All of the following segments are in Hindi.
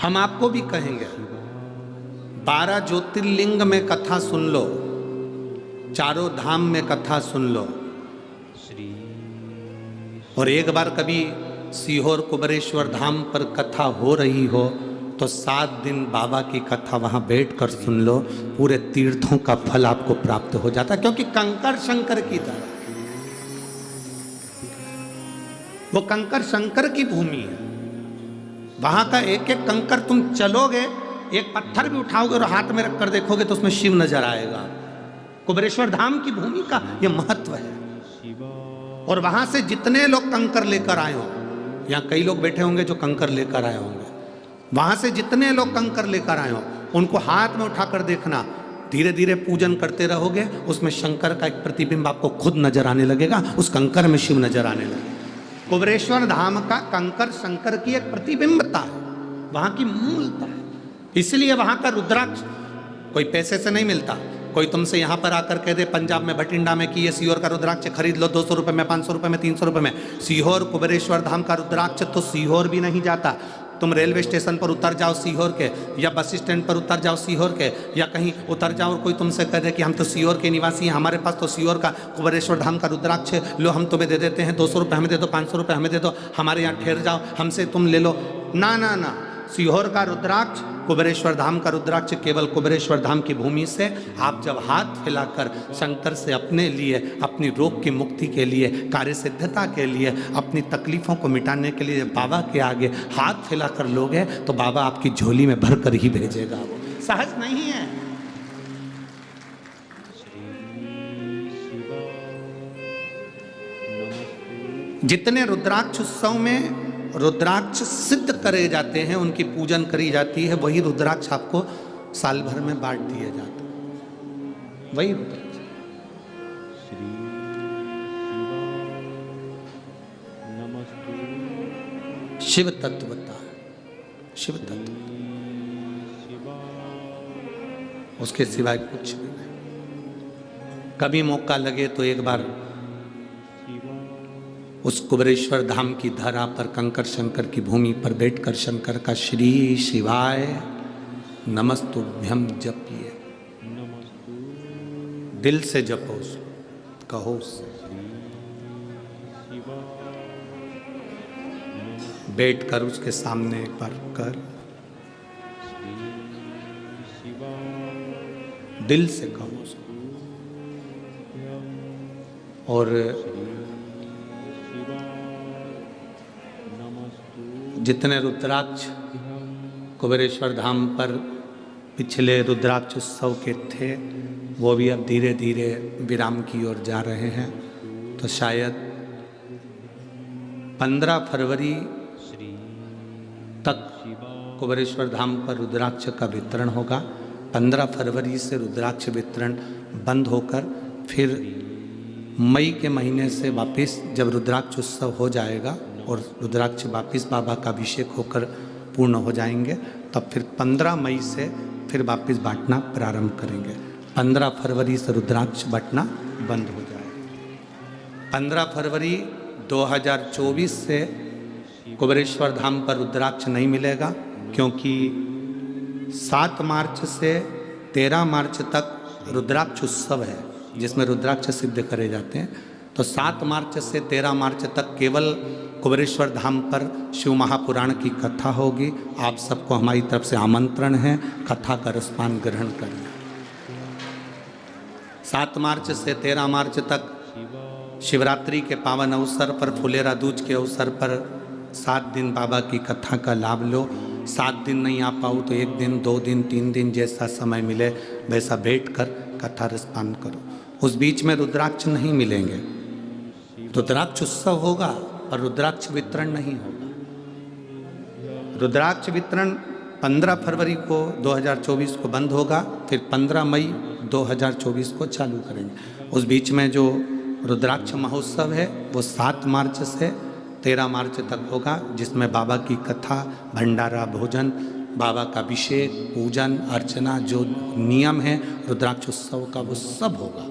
हम आपको भी कहेंगे 12 ज्योतिर्लिंग में कथा सुन लो, चारों धाम में कथा सुन लो, और एक बार कभी सीहोर कुबेरेश्वर धाम पर कथा हो रही हो तो 7 दिन बाबा की कथा वहां बैठकर सुन लो, पूरे तीर्थों का फल आपको प्राप्त हो जाता है। क्योंकि कंकर शंकर की तरह, वो कंकर शंकर की भूमि है। वहां का एक एक कंकर तुम चलोगे, एक पत्थर भी उठाओगे और हाथ में रखकर देखोगे तो उसमें शिव नजर आएगा। कुबेरेश्वर धाम की भूमि का यह महत्व है। और वहां से जितने लोग कंकर लेकर आए हो, यहाँ कई लोग बैठे होंगे जो कंकर लेकर आए होंगे, वहां से जितने लोग कंकर लेकर आए हो उनको हाथ में उठाकर देखना, धीरे धीरे पूजन करते रहोगे, उसमें शंकर का एक प्रतिबिंब आपको खुद नजर आने लगेगा, उस कंकर में शिव नजर आने लगेगा। कुबेरेश्वर धाम का कंकर शंकर की एक प्रतिबिंबता है, वहां की मूलता है। इसलिए वहां का रुद्राक्ष कोई पैसे से नहीं मिलता। कोई तुमसे यहां पर आकर कह दे पंजाब में भटिंडा में कि ये सीहोर का रुद्राक्ष खरीद लो 200 रुपए में, 500 रुपए में, 300 रुपए में। सीहोर कुबेरेश्वर धाम का रुद्राक्ष तो सीहोर भी नहीं जाता। तुम रेलवे स्टेशन पर उतर जाओ सीहोर के, या बस स्टैंड पर उतर जाओ सीहोर के, या कहीं उतर जाओ और कोई तुमसे कह दे कि हम तो सीहोर के निवासी हैं, हमारे पास तो सीहोर का कुबेरेश्वर धाम का रुद्राक्ष लो, हम तुम्हें दे देते हैं, 200 रुपये हमें दे दो, 500 रुपये हमें दे दो, हमारे यहाँ ठहर जाओ, हमसे तुम ले लो। ना ना ना, सीहोर का रुद्राक्ष, कुबेरेश्वर धाम का रुद्राक्ष केवल कुबेरेश्वर धाम की भूमि से आप जब हाथ फैलाकर शंकर से अपने लिए, अपनी रोग की मुक्ति के लिए, कार्य सिद्धता के लिए, अपनी तकलीफों को मिटाने के लिए बाबा के आगे हाथ फैलाकर लोगे तो बाबा आपकी झोली में भर कर ही भेजेगा। वो सहज नहीं है। जितने रुद्राक्ष उत्सव में रुद्राक्ष सिद्ध करे जाते हैं, उनकी पूजन करी जाती है, वही रुद्राक्ष आपको साल भर में बांट दिए जाते हैं। वही रुद्राक्ष शिव तत्वता, शिव तत्व, उसके सिवाय कुछ भी नहीं। कभी मौका लगे तो एक बार उस कुबेरेश्वर धाम की धरा पर कंकर शंकर की भूमि पर बैठकर शंकर का श्री शिवाय नमस्तुभ्यम जपिए, दिल से जपो, कहो, बैठकर उसके सामने एक बार कर दिल से कहो। और जितने रुद्राक्ष कुबेरेश्वर धाम पर पिछले रुद्राक्ष उत्सव के थे वो भी अब धीरे धीरे विराम की ओर जा रहे हैं। तो शायद 15 फरवरी तक कुबेरेश्वर धाम पर रुद्राक्ष का वितरण होगा। 15 फरवरी से रुद्राक्ष वितरण बंद होकर फिर मई के महीने से वापस जब रुद्राक्ष उत्सव हो जाएगा और रुद्राक्ष वापिस बाबा का अभिषेक होकर पूर्ण हो जाएंगे, तब फिर 15 मई से फिर वापिस बांटना प्रारंभ करेंगे। 15 फरवरी से रुद्राक्ष बांटना बंद हो जाएगा। 15 फरवरी 2024 से कुबेरेश्वर धाम पर रुद्राक्ष नहीं मिलेगा, क्योंकि 7 मार्च से 13 मार्च तक रुद्राक्ष उत्सव है जिसमें रुद्राक्ष सिद्ध करे जाते हैं। तो 7 मार्च से 13 मार्च तक केवल कुबेरेश्वर धाम पर शिव महापुराण की कथा होगी। आप सबको हमारी तरफ से आमंत्रण है, कथा का रसपान ग्रहण करना। 7 मार्च से 13 मार्च तक शिवरात्रि के पावन अवसर पर, फुलेरा दूज के अवसर पर 7 दिन बाबा की कथा का लाभ लो। 7 दिन नहीं आ पाओ तो 1 दिन, 2 दिन, 3 दिन जैसा समय मिले वैसा बैठकर कथा रसपान करो। उस बीच में रुद्राक्ष नहीं मिलेंगे। रुद्राक्ष उत्सव होगा और रुद्राक्ष वितरण नहीं होगा। रुद्राक्ष वितरण 15 फरवरी को 2024 को बंद होगा, फिर 15 मई 2024 को चालू करेंगे। उस बीच में जो रुद्राक्ष महोत्सव है वो 7 मार्च से 13 मार्च तक होगा, जिसमें बाबा की कथा, भंडारा, भोजन, बाबा का अभिषेक, पूजन अर्चना, जो नियम है रुद्राक्ष उत्सव का वो सब होगा।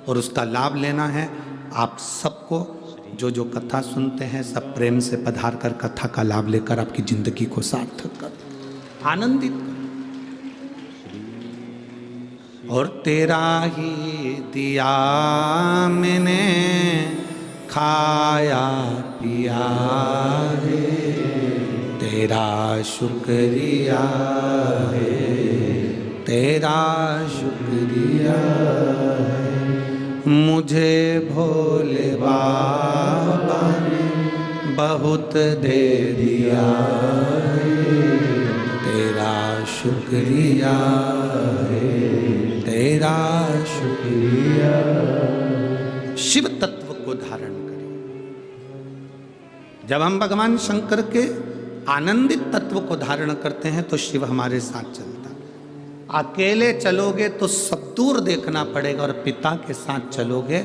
और उसका लाभ लेना है आप सबको। जो जो कथा सुनते हैं सब प्रेम से पधार कर कथा का लाभ लेकर आपकी ज़िंदगी को सार्थक कर। आनंदित करो। और तेरा ही दिया मैंने खाया पिया है, तेरा शुक्रिया है, तेरा शुक्रिया है। मुझे भोले बाबा ने बहुत दे दिया है, तेरा शुक्रिया है, तेरा शुक्रिया। शिव तत्व को धारण करें। जब हम भगवान शंकर के आनंदित तत्व को धारण करते हैं तो शिव हमारे साथ चलता है। अकेले चलोगे तो सब दूर देखना पड़ेगा, और पिता के साथ चलोगे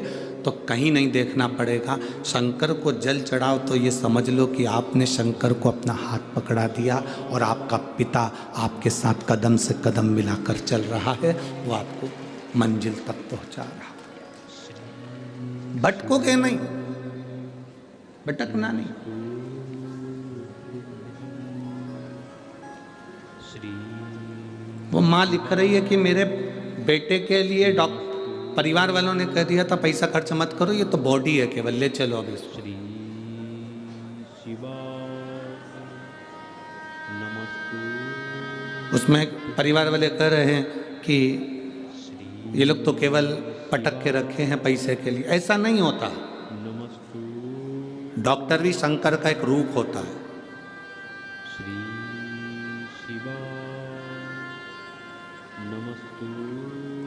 तो कहीं नहीं देखना पड़ेगा। शंकर को जल चढ़ाओ तो ये समझ लो कि आपने शंकर को अपना हाथ पकड़ा दिया, और आपका पिता आपके साथ कदम से कदम मिलाकर चल रहा है, वो आपको मंजिल तक पहुंचा रहा है। भटकोगे नहीं, भटकना नहीं। वो माँ लिख रही है कि मेरे बेटे के लिए परिवार वालों ने कह दिया था पैसा खर्च मत करो, ये तो बॉडी है केवल, ले चलो अभी इसको। उसमें परिवार वाले कह रहे हैं कि ये लोग तो केवल पटक के रखे हैं पैसे के लिए। ऐसा नहीं होता। डॉक्टर भी शंकर का एक रूप होता है।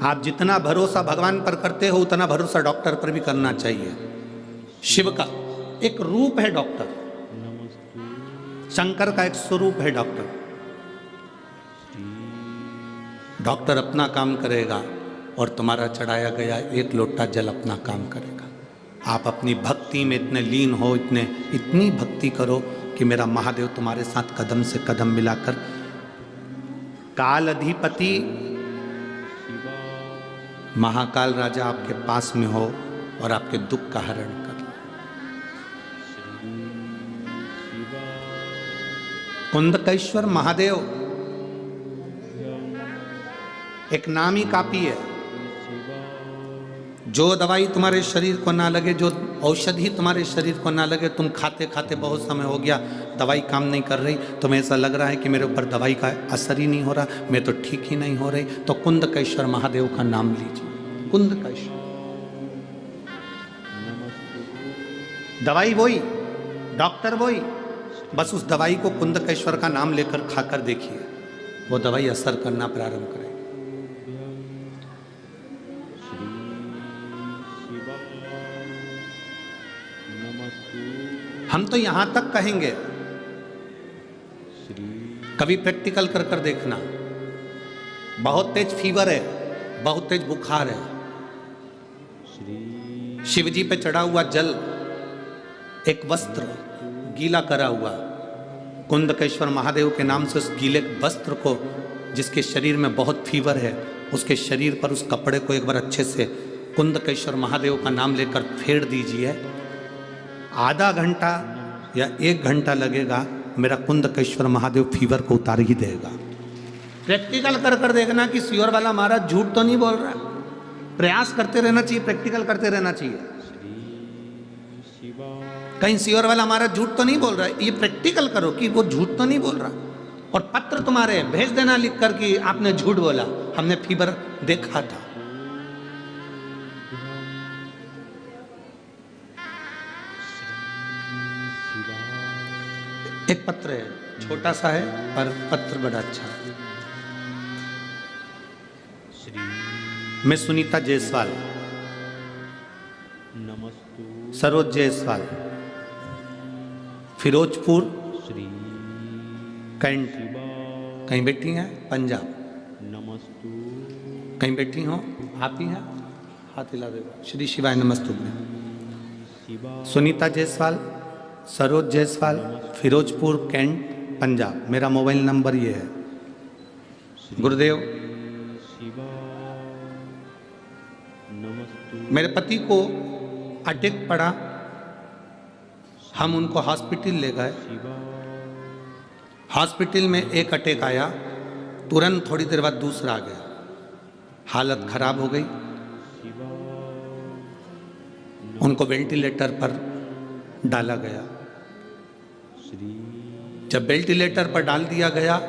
आप जितना भरोसा भगवान पर करते हो उतना भरोसा डॉक्टर पर भी करना चाहिए। शिव का एक रूप है डॉक्टर, शंकर का एक स्वरूप है डॉक्टर। डॉक्टर अपना काम करेगा और तुम्हारा चढ़ाया गया एक लोटा जल अपना काम करेगा। आप अपनी भक्ति में इतने लीन हो, इतनी भक्ति करो कि मेरा महादेव तुम्हारे साथ कदम से कदम मिलाकर काल अधिपति महाकाल राजा आपके पास में हो और आपके दुख का हरण कर। कुंदकेश्वर महादेव एक नामी कापी है। जो दवाई तुम्हारे शरीर को ना लगे, जो औषधि तुम्हारे शरीर को ना लगे, तुम खाते खाते बहुत समय हो गया, दवाई काम नहीं कर रही, तुम्हें ऐसा लग रहा है कि मेरे ऊपर दवाई का असर ही नहीं हो रहा, मैं तो ठीक ही नहीं हो रही, तो कुंदकेश्वर महादेव का नाम लीजिए। कुंदकेश्वर दवाई वही, डॉक्टर वही, बस उस दवाई को कुंदकेश्वर का नाम लेकर खाकर देखिए, वो दवाई असर करना प्रारंभ करेगी। हम तो यहां तक कहेंगे, कभी प्रैक्टिकल कर कर देखना। बहुत तेज फीवर है, बहुत तेज बुखार है, शिव जी पे चढ़ा हुआ जल, एक वस्त्र गीला करा हुआ, कुंदकेश्वर महादेव के नाम से उस गीले वस्त्र को, जिसके शरीर में बहुत फीवर है, उसके शरीर पर उस कपड़े को एक बार अच्छे से कुंदकेश्वर महादेव का नाम लेकर फेर दीजिए। आधा घंटा या 1 घंटा लगेगा, मेरा कुंदकेश्वर महादेव फीवर को उतार ही देगा। प्रैक्टिकल कर कर देखना कि सियोर वाला महाराज झूठ तो नहीं बोल रहा। प्रयास करते रहना चाहिए, प्रैक्टिकल करते रहना चाहिए। कहीं सियोर वाला महाराज झूठ तो नहीं बोल रहा है, ये प्रैक्टिकल करो कि वो झूठ तो नहीं बोल रहा। और पत्र तुम्हारे भेज देना लिख कर कि आपने झूठ बोला, हमने फीवर देखा था। एक पत्र है, छोटा सा है पर पत्र बड़ा अच्छा है। मैं सुनीता जायसवाल, सरोज जायसवाल, फिरोजपुर कैंट, कहीं बैठी हैं पंजाब, कहीं बैठी हो आप ही हैं, हाथ हिला देगा। श्री शिवाय नमस्तुभ्यं। सुनीता जायसवाल, सरोज जायसवाल, फिरोजपुर कैंट, पंजाब। मेरा मोबाइल नंबर ये है। गुरुदेव, मेरे पति को अटैक पड़ा, हम उनको हॉस्पिटल ले गए। हॉस्पिटल में एक अटैक आया, तुरंत थोड़ी देर बाद दूसरा आ गया, हालत खराब हो गई, उनको वेंटिलेटर पर डाला गया। जब वेंटिलेटर पर डाल दिया गया,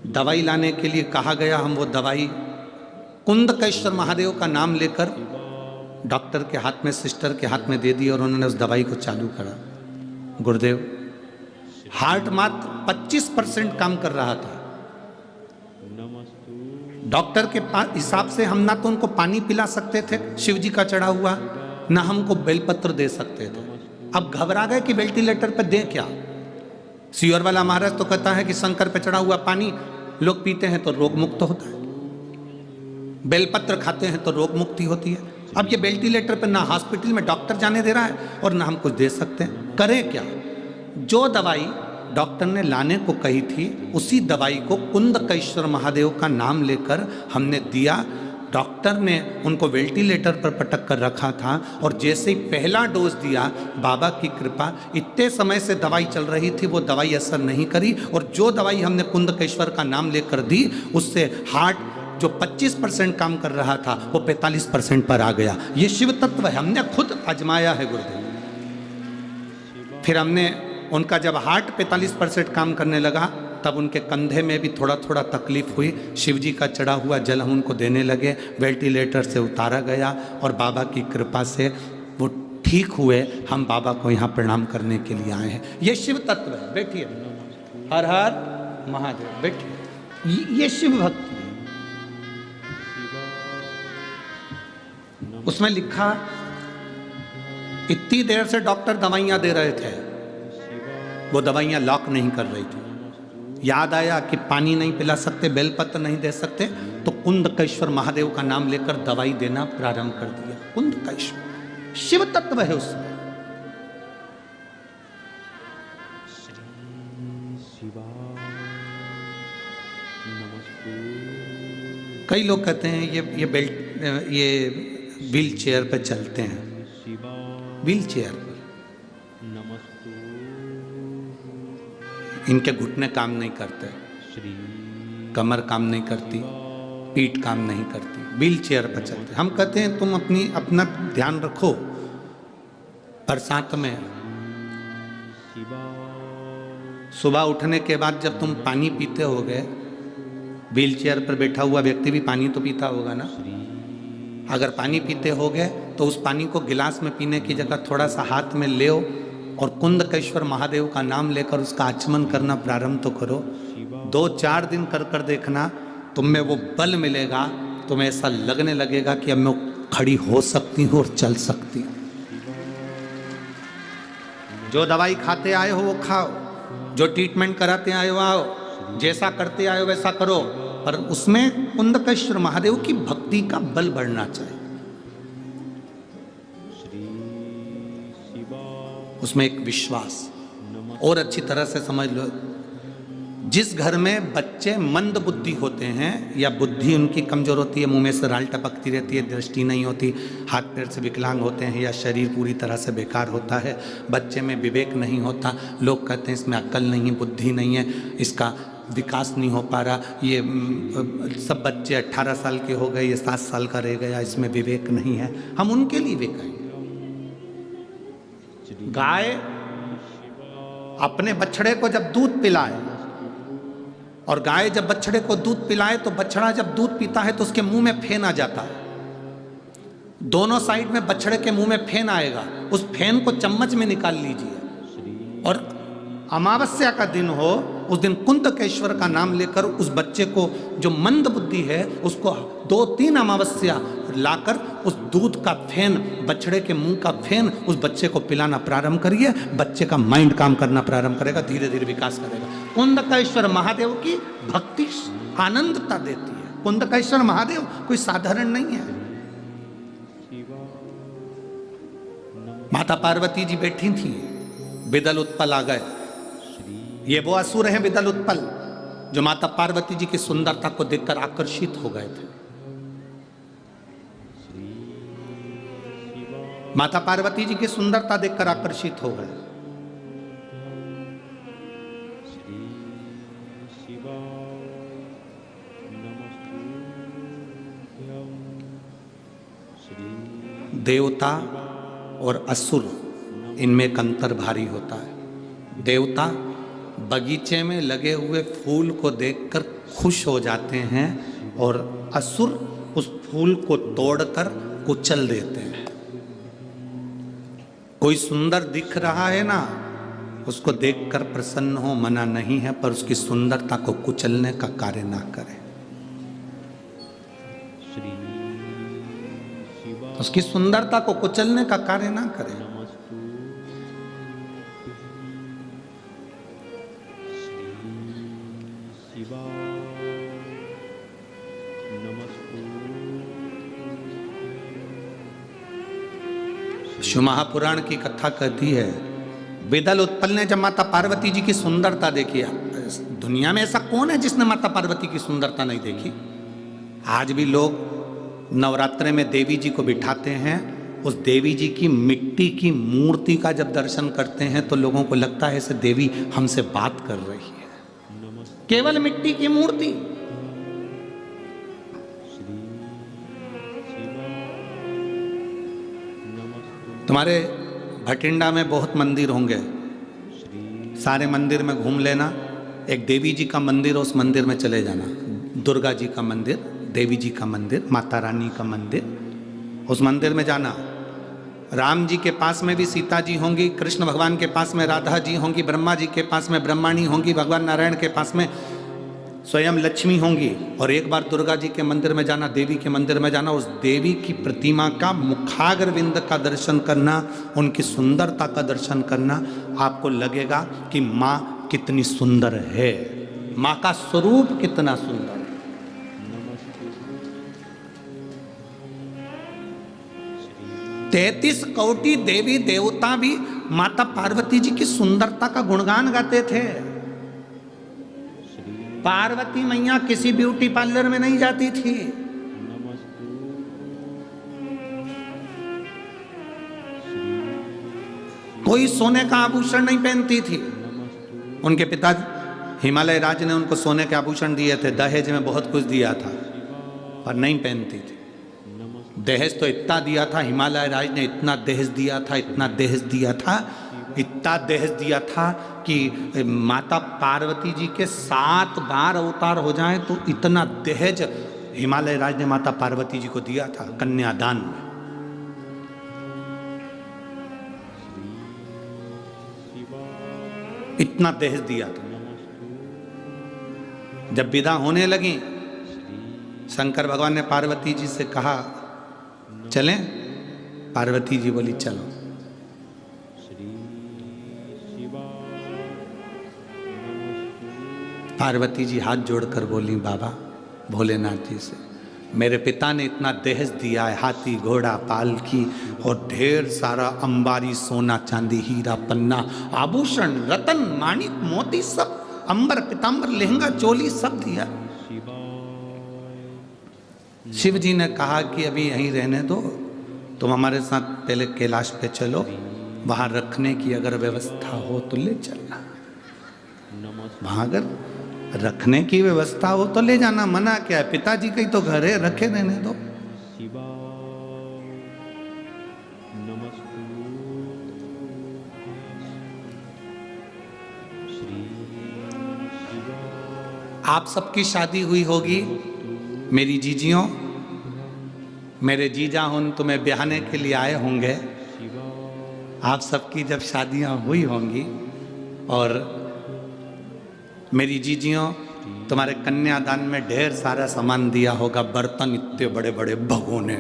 दवाई लाने के लिए कहा गया, हम वो दवाई कुंदकेश्वर महादेव का नाम लेकर डॉक्टर के हाथ में, सिस्टर के हाथ में दे दी और उन्होंने उस दवाई को चालू करा। गुरुदेव, हार्ट मात्र 25% काम कर रहा था। डॉक्टर के हिसाब से हम ना तो उनको पानी पिला सकते थे शिव जी का चढ़ा हुआ, ना हमको बेलपत्र दे सकते थे। अब घबरा गए कि वेंटिलेटर पे दें क्या। सीवर वाला महाराज तो कहता है कि शंकर पे चढ़ा हुआ पानी लोग पीते हैं तो रोग मुक्त होता है, बेलपत्र खाते हैं तो रोग मुक्ति होती है। अब ये वेंटिलेटर पे ना हॉस्पिटल में डॉक्टर जाने दे रहा है और ना हम कुछ दे सकते हैं, करें क्या। जो दवाई डॉक्टर ने लाने को कही थी उसी दवाई को कुंदकेश्वर महादेव का नाम लेकर हमने दिया। डॉक्टर ने उनको वेंटिलेटर पर पटक कर रखा था और जैसे ही पहला डोज दिया, बाबा की कृपा, इतने समय से दवाई चल रही थी, वो दवाई असर नहीं करी और जो दवाई हमने कुंदकेश्वर का नाम लेकर दी उससे हार्ट जो 25% काम कर रहा था वो 45% पर आ गया। ये शिव तत्व है, हमने खुद आजमाया है गुरुदेव। फिर हमने उनका जब हार्ट 45% काम करने लगा तब उनके कंधे में भी थोड़ा थोड़ा तकलीफ हुई। शिव जी का चढ़ा हुआ जल हम उनको देने लगे, वेंटिलेटर से उतारा गया और बाबा की कृपा से वो ठीक हुए। हम बाबा को यहाँ प्रणाम करने के लिए आए हैं। ये शिव तत्व है। बैठिए, हर हर महादेव, बैठिए। ये शिव भक्ति। उसमें लिखा, इतनी देर से डॉक्टर दवाइयां दे रहे थे, वो दवाइयां लॉक नहीं कर रही थी। याद आया कि पानी नहीं पिला सकते, बेलपत्र नहीं दे सकते, तो कुंदकेश्वर महादेव का नाम लेकर दवाई देना प्रारंभ कर दिया। कुंदकेश्वर शिव तत्व है उसमें। कई लोग कहते हैं ये व्हील चेयर पर चलते हैं, व्हील चेयर पर इनके घुटने काम नहीं करते, कमर काम नहीं करती, पीठ काम नहीं करती, व्हील चेयर पर चलते। हम कहते हैं तुम अपना ध्यान रखो। बरसात में सुबह उठने के बाद जब तुम पानी पीते होगे, व्हील चेयर पर बैठा हुआ व्यक्ति भी पानी तो पीता होगा ना। अगर पानी पीते होगे तो उस पानी को गिलास में पीने की जगह थोड़ा सा हाथ में ले और कुंदकेश्वर महादेव का नाम लेकर उसका आचमन करना प्रारंभ तो करो। 2-4 दिन कर कर देखना, तुम में वो बल मिलेगा, तुम्हें ऐसा लगने लगेगा कि अब मैं खड़ी हो सकती हूँ और चल सकती हूँ। जो दवाई खाते आए हो वो खाओ, जो ट्रीटमेंट कराते आए हो आओ, जैसा करते आए हो वैसा करो, पर उसमें कुंदकेश्वर महादेव की भक्ति का बल बढ़ना चाहिए। उसमें एक विश्वास। और अच्छी तरह से समझ लो, जिस घर में बच्चे मंद बुद्धि होते हैं या बुद्धि उनकी कमजोर होती है, मुंह में से राल टपकती रहती है, दृष्टि नहीं होती, हाथ पैर से विकलांग होते हैं या शरीर पूरी तरह से बेकार होता है, बच्चे में विवेक नहीं होता, लोग कहते हैं इसमें अक्ल नहीं है, बुद्धि नहीं है, इसका विकास नहीं हो पा रहा, ये सब बच्चे 18 साल के हो गए, ये 7 साल का रह गया, इसमें विवेक नहीं है। हम उनके लिए भी कहेंगे, गाय अपने बछड़े को जब दूध पिलाए, और गाय जब बछड़े को दूध पिलाए तो बछड़ा जब दूध पीता है तो उसके मुंह में फेन आ जाता है। दोनों साइड में बछड़े के मुंह में फेन आएगा, उस फेन को चम्मच में निकाल लीजिए और अमावस्या का दिन हो, उस दिन कुंदकेश्वर का नाम लेकर उस बच्चे को जो मंद बुद्धि है उसको 2-3 अमावस्या लाकर उस दूध का फेन, बछड़े के मुंह का फेन उस बच्चे को पिलाना प्रारंभ करिए। बच्चे का माइंड काम करना प्रारंभ करेगा, धीरे धीरे विकास करेगा। कुंदकेश्वर महादेव की भक्ति आनंदता देती है। कुंदकेश्वर महादेव कोई साधारण नहीं है। माता पार्वती जी बैठी थी, बिदल उत्पल आ गए। ये वो असुर हैं बिदल उत्पल जो माता पार्वती जी की सुंदरता को देखकर आकर्षित हो गए थे। माता पार्वती जी की सुंदरता देखकर आकर्षित हो गए। देवता और असुर इनमें एक अंतर भारी होता है। देवता बगीचे में लगे हुए फूल को देखकर खुश हो जाते हैं और असुर उस फूल को तोड़कर कुचल देते हैं। कोई सुंदर दिख रहा है ना, उसको देखकर प्रसन्न हो मना नहीं है, पर उसकी सुंदरता को कुचलने का कार्य ना करें। उसकी सुंदरता को कुचलने का कार्य ना करें। शिव महापुराण की कथा कहती है, वेदल उत्पल ने जब माता पार्वती जी की सुंदरता देखी, दुनिया में ऐसा कौन है जिसने माता पार्वती की सुंदरता नहीं देखी। आज भी लोग नवरात्रे में देवी जी को बिठाते हैं, उस देवी जी की मिट्टी की मूर्ति का जब दर्शन करते हैं तो लोगों को लगता है ऐसे देवी हमसे बात कर रही है। केवल मिट्टी की मूर्ति। तुम्हारे भटिंडा में बहुत मंदिर होंगे, सारे मंदिर में घूम लेना, एक देवी जी का मंदिर है, उस मंदिर में चले जाना। दुर्गा जी का मंदिर, देवी जी का मंदिर, माता रानी का मंदिर, उस मंदिर में जाना। राम जी के पास में भी सीता जी होंगी, कृष्ण भगवान के पास में राधा जी होंगी, ब्रह्मा जी के पास में ब्रह्माणी होंगी, भगवान नारायण के पास में स्वयं लक्ष्मी होंगी। और एक बार दुर्गा जी के मंदिर में जाना, देवी के मंदिर में जाना, उस देवी की प्रतिमा का मुखाग्रविंद का दर्शन करना, उनकी सुंदरता का दर्शन करना, आपको लगेगा कि माँ कितनी सुंदर है, माँ का स्वरूप कितना सुंदर है। 33 कोटि देवी देवता भी माता पार्वती जी की सुंदरता का गुणगान गाते थे। पार्वती मैया किसी ब्यूटी पार्लर में नहीं जाती थी। कोई सोने का आभूषण नहीं पहनती थी। उनके पिता हिमालय राज ने उनको सोने के आभूषण दिए थे, दहेज में बहुत कुछ दिया था, पर नहीं पहनती थी। दहेज तो इतना दिया था, हिमालय राज ने इतना दहेज दिया था, इतना दहेज दिया था, इतना दहेज दिया था कि माता पार्वती जी के 7 बार अवतार हो जाएं तो इतना दहेज हिमालय राज ने माता पार्वती जी को दिया था कन्यादान में। इतना दहेज दिया था। जब विदा होने लगी, शंकर भगवान ने पार्वती जी से कहा चलें? पार्वती जी बोली चलो। पार्वती जी हाथ जोड़कर बोली, बाबा भोलेनाथ जी से, मेरे पिता ने इतना दहेज दिया है, हाथी घोड़ा पालकी और ढेर सारा अंबारी सोना चांदी हीरा पन्ना आभूषण रतन माणिक मोती सब, अंबर पीतांबर लहंगा चोली सब दिया। शिव जी ने कहा कि अभी यहीं रहने दो, तुम हमारे साथ पहले कैलाश पे चलो, वहां रखने की अगर व्यवस्था हो तो ले चलना। वहां अगर रखने की व्यवस्था हो तो ले जाना, मना क्या है? पिताजी का ही तो घर है, रखे रहने दो। आप सबकी शादी हुई होगी, मेरी जीजियों, मेरे जीजा उन तुम्हें ब्याहने के लिए आए होंगे। आप सबकी जब शादियां हुई होंगी और मेरी जीजियों तुम्हारे कन्यादान में ढेर सारा सामान दिया होगा, बर्तन इतने बड़े बड़े भगोने,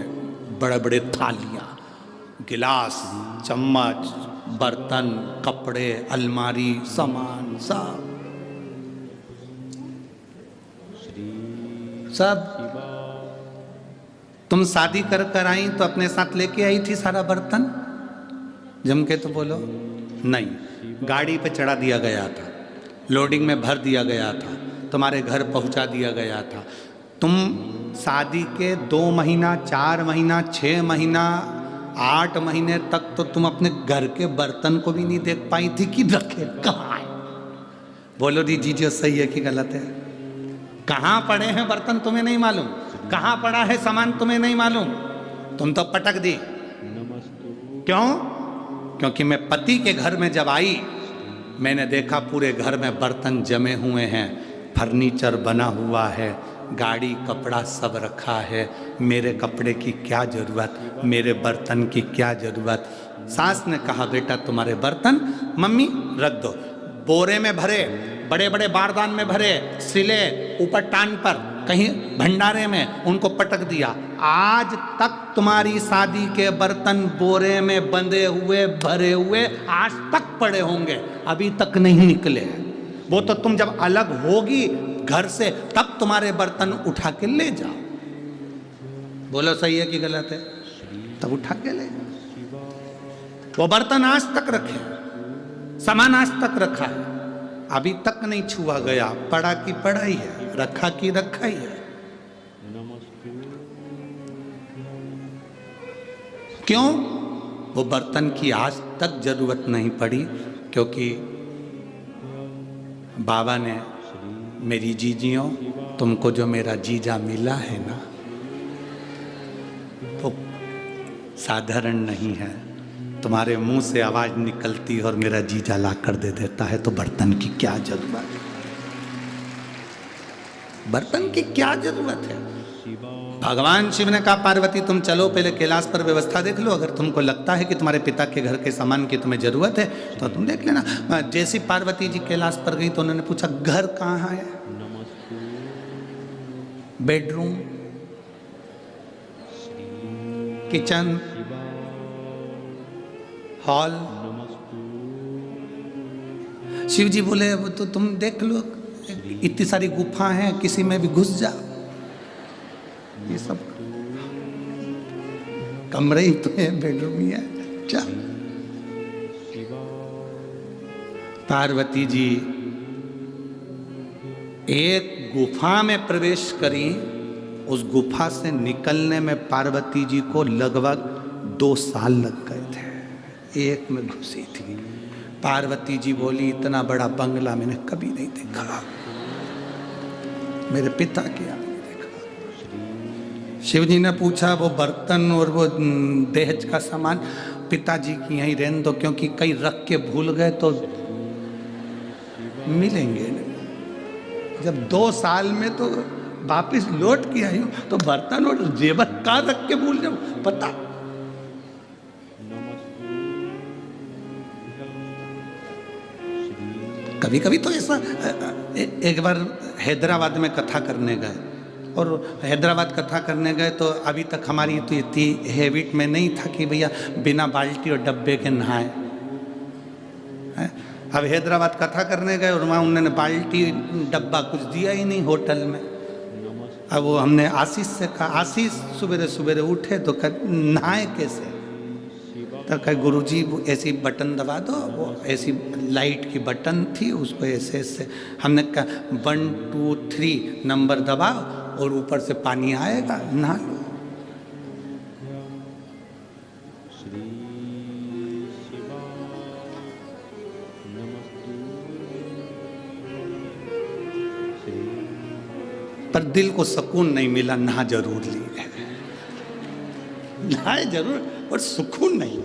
बड़े बड़े थालियाँ, गिलास, चम्मच, बर्तन, कपड़े, अलमारी, सामान सब तुम शादी कर कर आई तो अपने साथ लेके आई थी सारा बर्तन? जम के तो बोलो। नहीं, गाड़ी पे चढ़ा दिया गया था, लोडिंग में भर दिया गया था, तुम्हारे घर पहुंचा दिया गया था। तुम शादी के 2 महीना, 4 महीना, 6 महीना, 8 महीने तक तो तुम अपने घर के बर्तन को भी नहीं देख पाई थी कि रखे कहाँ है। बोलो दी जीजियो, सही है कि गलत है? कहाँ पड़े हैं बर्तन तुम्हें नहीं मालूम, कहाँ पड़ा है सामान तुम्हें नहीं मालूम, तुम तो पटक दी। क्यों? क्योंकि मैं पति के घर में जब आई, मैंने देखा पूरे घर में बर्तन जमे हुए हैं, फर्नीचर बना हुआ है, गाड़ी कपड़ा सब रखा है। मेरे कपड़े की क्या ज़रूरत, मेरे बर्तन की क्या ज़रूरत। सास ने कहा बेटा तुम्हारे बर्तन मम्मी रख दो, बोरे में भरे, बड़े बड़े बारदान में भरे, सिले ऊपर टांग पर, कहीं भंडारे में उनको पटक दिया। आज तक तुम्हारी शादी के बर्तन बोरे में बंधे हुए भरे हुए आज तक पड़े होंगे, अभी तक नहीं निकले। वो तो तुम जब अलग होगी घर से तब तुम्हारे बर्तन उठा के ले जाओ। बोलो सही है कि गलत है? तब उठा के ले जाओ। वो बर्तन आज तक रखे, सामान आज तक रखा है, अभी तक नहीं छुआ गया। पड़ा की पड़ा ही है, रखा की रखा ही है। क्यों? वो बर्तन की आज तक जरूरत नहीं पड़ी, क्योंकि बाबा ने मेरी जीजियों तुमको जो मेरा जीजा मिला है ना, वो साधारण नहीं है। तुम्हारे मुंह से आवाज निकलती और मेरा जीजा ला कर दे देता है, तो बर्तन की क्या जरूरत है? बर्तन की क्या जरूरत है? भगवान शिव ने कहा पार्वती तुम चलो पहले कैलाश पर व्यवस्था देख लो, अगर तुमको लगता है कि तुम्हारे पिता के घर के सामान की तुम्हें जरूरत है तो तुम देख लेना। जैसी पार्वती जी कैलाश पर गई तो उन्होंने पूछा घर कहाँ है? Bedroom, kitchen, hall. Shiv ji बोले वो तो तुम देख लो, इतनी सारी गुफा हैं, किसी में भी घुस जाओ। ये सब कमरे ही तो है, बेडरूम ही है। क्या पार्वती जी एक गुफा में प्रवेश करी, उस गुफा से निकलने में पार्वती जी को लगभग 2 साल लग गए थे। एक में घुसी थी। पार्वती जी बोली इतना बड़ा बंगला मैंने कभी नहीं देखा, मेरे पिता के यहाँ नहीं देखा। शिव जी ने पूछा वो बर्तन और वो दहेज का सामान पिताजी की यहीं रहने दो, क्योंकि कहीं रख के भूल गए तो मिलेंगे नहीं। जब 2 साल में तो वापिस लौट के आई हूँ तो बर्तन और जेवर कहाँ रख के भूल जाऊँ पता। कभी कभी तो ऐसा, एक बार हैदराबाद में कथा करने गए, और हैदराबाद कथा करने गए तो अभी तक हमारी तो इतनी हैबिट में नहीं था कि भैया बिना बाल्टी और डब्बे के नहाए। अब हैदराबाद कथा करने गए और वहाँ उन्होंने बाल्टी डब्बा कुछ दिया ही नहीं होटल में। अब वो हमने आशीष से कहा, आशीष सवेरे सवेरे उठे तो नहाए कैसे? तो कहे गुरुजी वो ऐसी बटन दबा दो, वो ऐसी लाइट की बटन थी, उसको ऐसे ऐसे। हमने कहा 1 2 3 नंबर दबाओ और ऊपर से पानी आएगा, नहा लो। पर दिल को सुकून नहीं मिला। नहा जरूर ली, नहाए जरूर और सुकून नहीं।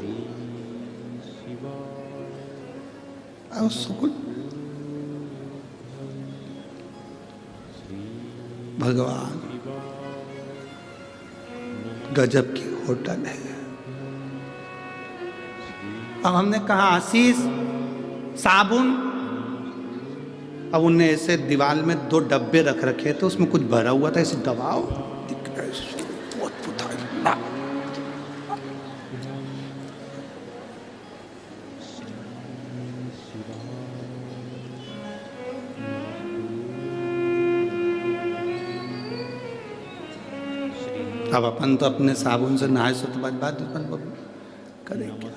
और सुकून भगवान गजब की होटल है। अब हमने कहा आशीष साबुन, अब उनने ऐसे दीवार में 2 डब्बे रख रखे थे, उसमें कुछ भरा हुआ था, ऐसे दबाओ दिख रहा है, बहुत पुता। अब अपन तो अपने साबुन से नहाए सो तो बात करे क्या।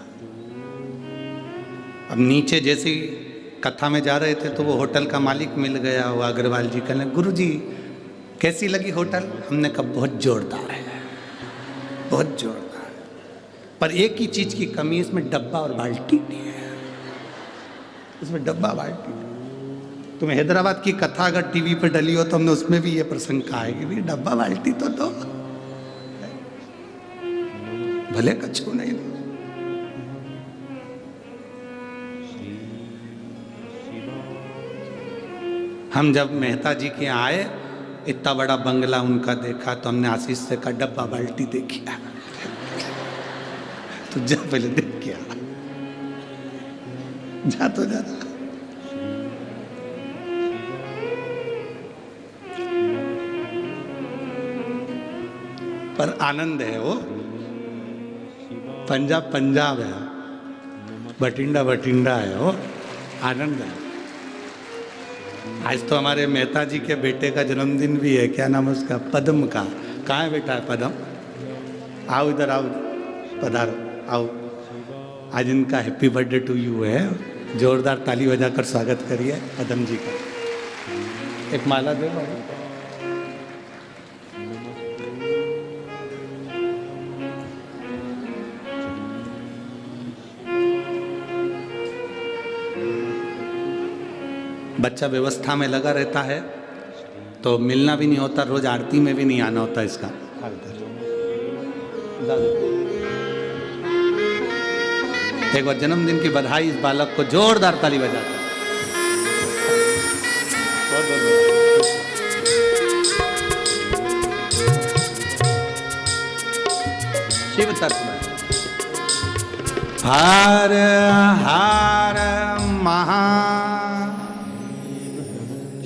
अब नीचे जैसे कथा में जा रहे थे तो वो होटल का मालिक मिल गया, वो अग्रवाल जी। कहने गुरुजी कैसी लगी होटल? हमने कहा बहुत जोरदार है, बहुत जोरदार, पर एक ही चीज की कमी, इसमें डब्बा और बाल्टी नहीं है। इसमें डब्बा बाल्टी, तुम्हें हैदराबाद की कथा अगर टीवी पर डली हो तो हमने उसमें भी ये प्रसंग कहा है कि भाई डब्बा बाल्टी तो दो, भले कछु नहीं दो। हम जब मेहता जी के आए, इतना बड़ा बंगला उनका देखा तो हमने आशीष से का डब्बा बाल्टी देखी, तो जा पहले देख के आ, जा तो जा। पर आनंद है वो, पंजाब पंजाब है, बठिंडा बठिंडा है वो, आनंद है। आज तो हमारे मेहता जी के बेटे का जन्मदिन भी है, क्या नाम है उसका, पदम का। कहाँ है बेटा पदम? आओ इधर आओ, पधारो आओ। आज इनका हैप्पी बर्थडे टू यू है, जोरदार ताली बजाकर स्वागत करिए पदम जी का। एक माला दे भाई। बच्चा व्यवस्था में लगा रहता है तो मिलना भी नहीं होता, रोज आरती में भी नहीं आना होता इसका। एक बार जन्मदिन की बधाई इस बालक को, जोरदार ताली बजाकर। शिव तत्व हर हर महा,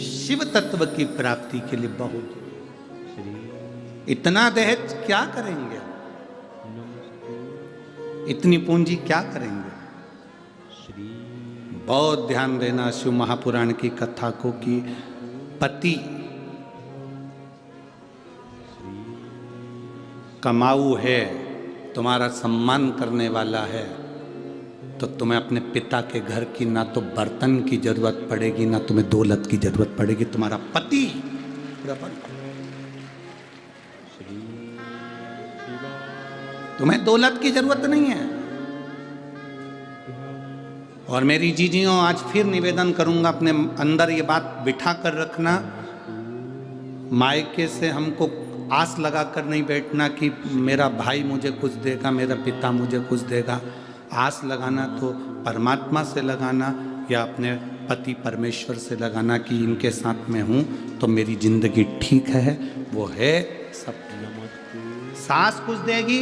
शिव तत्व की प्राप्ति के लिए बहुत, इतना दहेज क्या करेंगे, इतनी पूंजी क्या करेंगे। बहुत ध्यान देना शिव महापुराण की कथा को कि पति कमाऊ है, तुम्हारा सम्मान करने वाला है, तो तुम्हें अपने पिता के घर की ना तो बर्तन की जरूरत पड़ेगी, ना तुम्हें दौलत की जरूरत पड़ेगी। तुम्हारा पति तुम्हें दौलत की जरूरत नहीं है। और मेरी जीजियों, आज फिर निवेदन करूंगा, अपने अंदर ये बात बिठा कर रखना, मायके से हमको आस लगा कर नहीं बैठना कि मेरा भाई मुझे कुछ देगा, मेरा पिता मुझे कुछ देगा। आस लगाना तो परमात्मा से लगाना या अपने पति परमेश्वर से लगाना कि इनके साथ में हूँ तो मेरी जिंदगी ठीक है। वो है सब। सास कुछ देगी,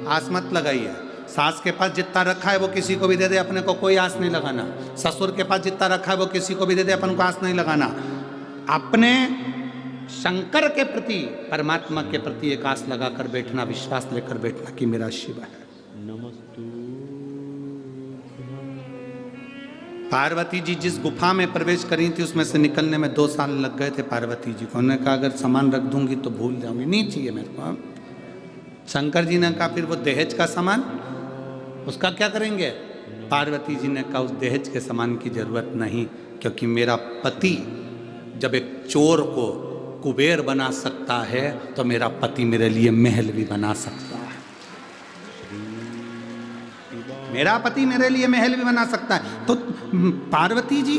आस मत लगाइए। सास के पास जितना रखा है वो किसी को भी दे दे, अपने को कोई आस नहीं लगाना। ससुर के पास जितना रखा है वो किसी को भी दे दे, अपन को आस नहीं लगाना। अपने शंकर के प्रति, परमात्मा के प्रति एक आस लगाकर बैठना, विश्वास लेकर बैठना कि मेरा शिव है। पार्वती जी जिस गुफा में प्रवेश करी थी उसमें से निकलने में 2 साल लग गए थे पार्वती जी को। उन्होंने कहा अगर सामान रख दूंगी तो भूल जाऊंगी, नहीं चाहिए मेरे को। शंकर जी ने कहा फिर वो दहेज का सामान, उसका क्या करेंगे? पार्वती जी ने कहा उस दहेज के सामान की जरूरत नहीं, क्योंकि मेरा पति जब एक चोर को कुबेर बना सकता है तो मेरा पति मेरे लिए महल भी बना सकता है। मेरा पति मेरे लिए महल भी बना सकता है। तो पार्वती जी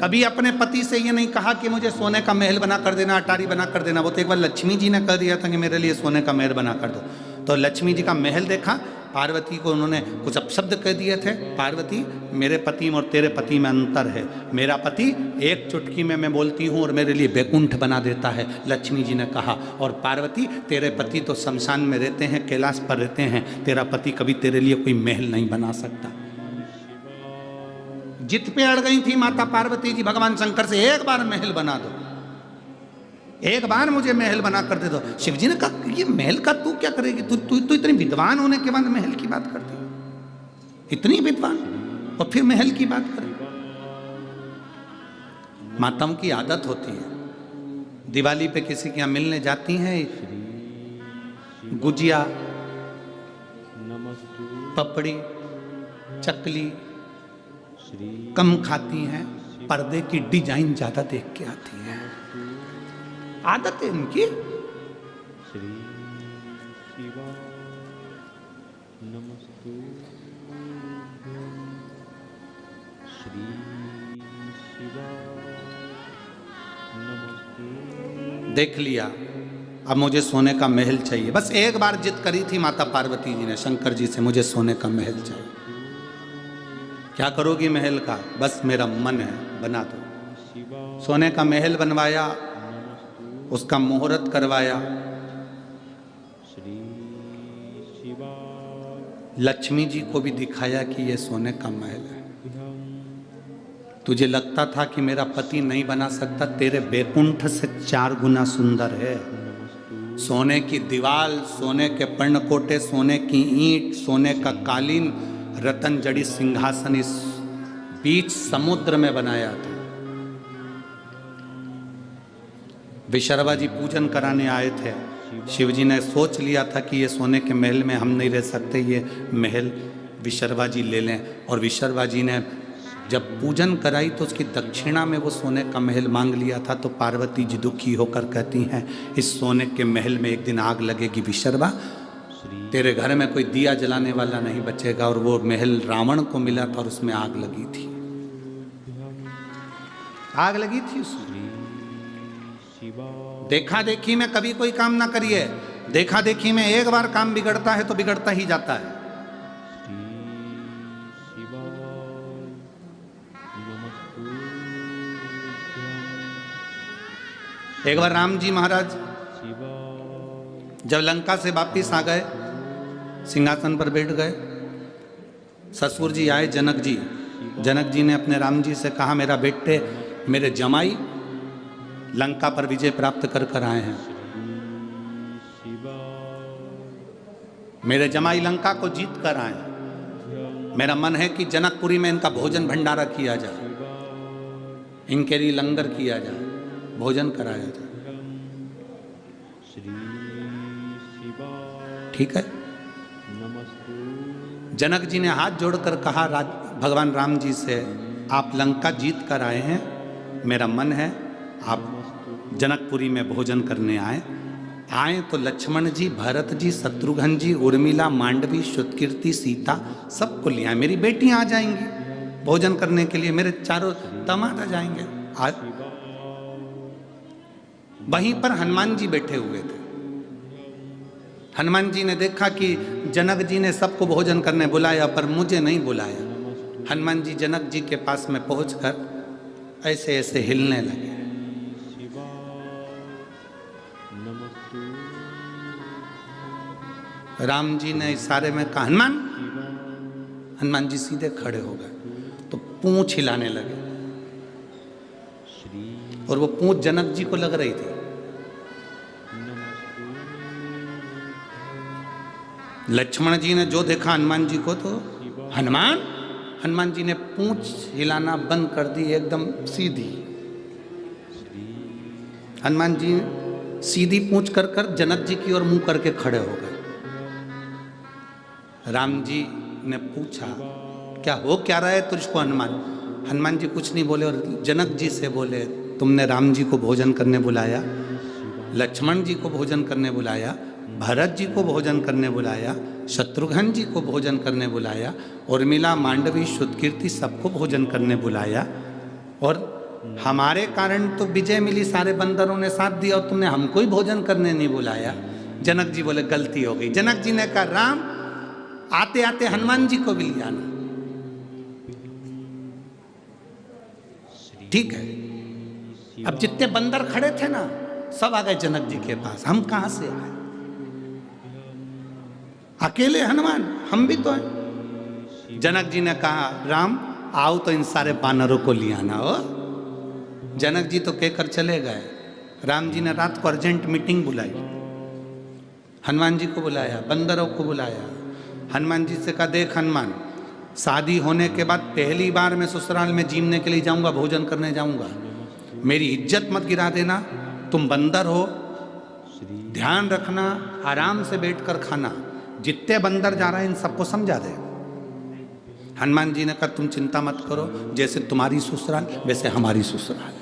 कभी अपने पति से ये नहीं कहा कि मुझे सोने का महल बना कर देना, अटारी बना कर देना। वो तो एक बार लक्ष्मी जी ने कह दिया था कि मेरे लिए सोने का महल बना कर दो। तो लक्ष्मी जी का महल देखा, पार्वती को उन्होंने कुछ अपशब्द कह दिए थे। पार्वती, मेरे पति और तेरे पति में अंतर है। मेरा पति एक चुटकी में मैं बोलती हूँ और मेरे लिए बैकुंठ बना देता है, लक्ष्मी जी ने कहा। और पार्वती, तेरे पति तो शमशान में रहते हैं, कैलाश पर रहते हैं, तेरा पति कभी तेरे लिए कोई महल नहीं बना सकता। जित पे अड़ गई थी माता पार्वती जी भगवान शंकर से, एक बार महल बना दो, एक बार मुझे महल बना कर दे दो। शिव जी ने कहा ये महल का तू क्या करेगी? तू इतनी विद्वान होने के बाद महल की बात करती, इतनी विद्वान और फिर महल की बात करे। माताओं की आदत होती है, दिवाली पे किसी के यहाँ मिलने जाती हैं, गुजिया, पपड़ी, चकली कम खाती हैं, पर्दे की डिजाइन ज्यादा देख के आती हैं। आदत है इनकी। देख लिया, अब मुझे सोने का महल चाहिए। बस एक बार जिद करी थी माता पार्वती जी ने शंकर जी से, मुझे सोने का महल चाहिए। क्या करोगी महल का? बस मेरा मन है, बना दो। सोने का महल बनवाया, उसका मुहूर्त करवाया, लक्ष्मी जी को भी दिखाया कि ये सोने का महल है। तुझे लगता था कि मेरा पति नहीं बना सकता, तेरे बैकुंठ से 4 गुना सुंदर है। सोने की दीवाल, सोने के पर्णकोटे, सोने की ईंट, सोने का कालीन, रतन जड़ी सिंहासन इस बीच समुद्र में बनाया था। विशर्वा जी पूजन कराने आए थे। शिव जी ने सोच लिया था कि ये सोने के महल में हम नहीं रह सकते, ये महल विशर्वा जी ले लें। और विशर्वा जी ने जब पूजन कराई तो उसकी दक्षिणा में वो सोने का महल मांग लिया था। तो पार्वती जी दुखी होकर कहती हैं, इस सोने के महल में एक दिन आग लगेगी विशर्वा, तेरे घर में कोई दिया जलाने वाला नहीं बचेगा। और वो महल रावण को मिला था और उसमें आग लगी थी, आग लगी थी उसमें। देखा देखी में कभी कोई काम ना करिए। देखा देखी में एक बार काम बिगड़ता है तो बिगड़ता ही जाता है। एक बार राम जी महाराज जब लंका से वापिस आ गए, सिंहासन पर बैठ गए, ससुर जी आए जनक जी। जनक जी ने अपने राम जी से कहा, मेरा बेटे, मेरे जमाई लंका पर विजय प्राप्त कर कर आए हैं। मेरे जमाई लंका को जीत कर आए। मेरा मन है कि जनकपुरी में इनका भोजन भंडारा किया जाए, इनके लिए लंगर किया जाए, भोजन कराया जाए। ठीक है। जनक जी ने हाथ जोड़कर कहा भगवान राम जी से, आप लंका जीत कर आए हैं, मेरा मन है आप जनकपुरी में भोजन करने आए तो लक्ष्मण जी, भरत जी, शत्रुघ्न जी, उर्मिला, मांडवी, श्रुतकीर्ति, सीता सबको ले आए। मेरी बेटियां आ जाएंगी भोजन करने के लिए, मेरे चारों दामाद आ जाएंगे। आज वहीं पर हनुमान जी बैठे हुए थे। हनुमान जी ने देखा कि जनक जी ने सबको भोजन करने बुलाया पर मुझे नहीं बुलाया। हनुमान जी जनक जी के पास में पहुंचकर ऐसे ऐसे हिलने लगे। राम जी ने इशारे में कहा हनुमान। हनुमान जी सीधे खड़े हो गए तो पूंछ हिलाने लगे और वो पूंछ जनक जी को लग रही थी। लक्ष्मण जी ने जो देखा हनुमान जी को तो हनुमान जी ने पूंछ हिलाना बंद कर दी, एकदम सीधी। हनुमान जी सीधी पूंछ कर कर जनक जी की ओर मुंह करके खड़े हो गए। राम जी ने पूछा क्या हो क्या रहा है तुझको हनुमान? हनुमान जी कुछ नहीं बोले और जनक जी से बोले, तुमने राम जी को भोजन करने बुलाया, लक्ष्मण जी को भोजन करने बुलाया, भरत जी को भोजन करने बुलाया, शत्रुघ्न जी को भोजन करने बुलाया, उर्मिला, मांडवी, श्रुतकीर्ति सबको भोजन करने बुलाया और हमारे कारण तो विजय मिली, सारे बंदरों ने साथ दिया और तुमने हमको ही भोजन करने नहीं बुलाया। जनक जी बोले गलती हो गई। जनक जी ने कहा राम आते आते हनुमान जी को भी ले आना। ठीक है। अब जितने बंदर खड़े थे ना सब आ गए जनक जी के पास। हम कहां से आए? अकेले हनुमान, हम भी तो हैं। जनक जी ने कहा राम आओ तो इन सारे बानरों को ले आना हो। जनक जी तो कहकर चले गए। राम जी ने रात को अर्जेंट मीटिंग बुलाई, हनुमान जी को बुलाया, बंदरों को बुलाया। हनुमान जी से कहा देख हनुमान, शादी होने के बाद पहली बार मैं ससुराल में जीने के लिए जाऊंगा, भोजन करने जाऊंगा, मेरी इज्जत मत गिरा देना। तुम बंदर हो, ध्यान रखना, आराम से बैठकर खाना। जितने बंदर जा रहे हैं इन सबको समझा दे। हनुमान जी ने कहा तुम चिंता मत करो, जैसे तुम्हारी ससुराल वैसे हमारी ससुराल,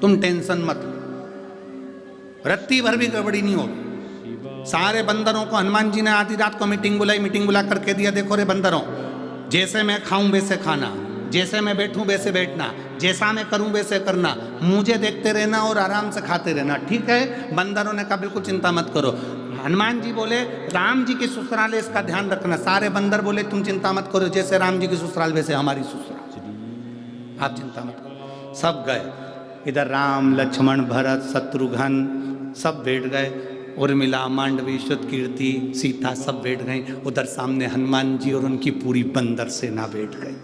तुम टेंशन मत लो, रत्ती भर भी गड़बड़ी नहीं होगी। सारे बंदरों को हनुमान जी ने आधी रात को मीटिंग बुला करके दिया, देखो रे बंदरों, जैसे मैं खाऊं वैसे खाना, जैसे मैं बैठूं वैसे बैठना, जैसा मैं करूं वैसे करना, मुझे देखते रहना और आराम से खाते रहना। ठीक है? बंदरों ने कहा बिल्कुल चिंता मत करो। हनुमान जी बोले राम जी की ससुराल है, इसका ध्यान रखना। सारे बंदर बोले तुम चिंता मत करो, जैसे राम जी की ससुराल वैसे हमारी ससुराल। आप चिंता मत करो। सब गए, इधर राम लक्ष्मण भरत शत्रुघ्न सब बैठ गए, उर्मिला मांडवी श्रुतकीर्ति सीता सब बैठ गई। उधर सामने हनुमान जी और उनकी पूरी बंदर सेना बैठ गई।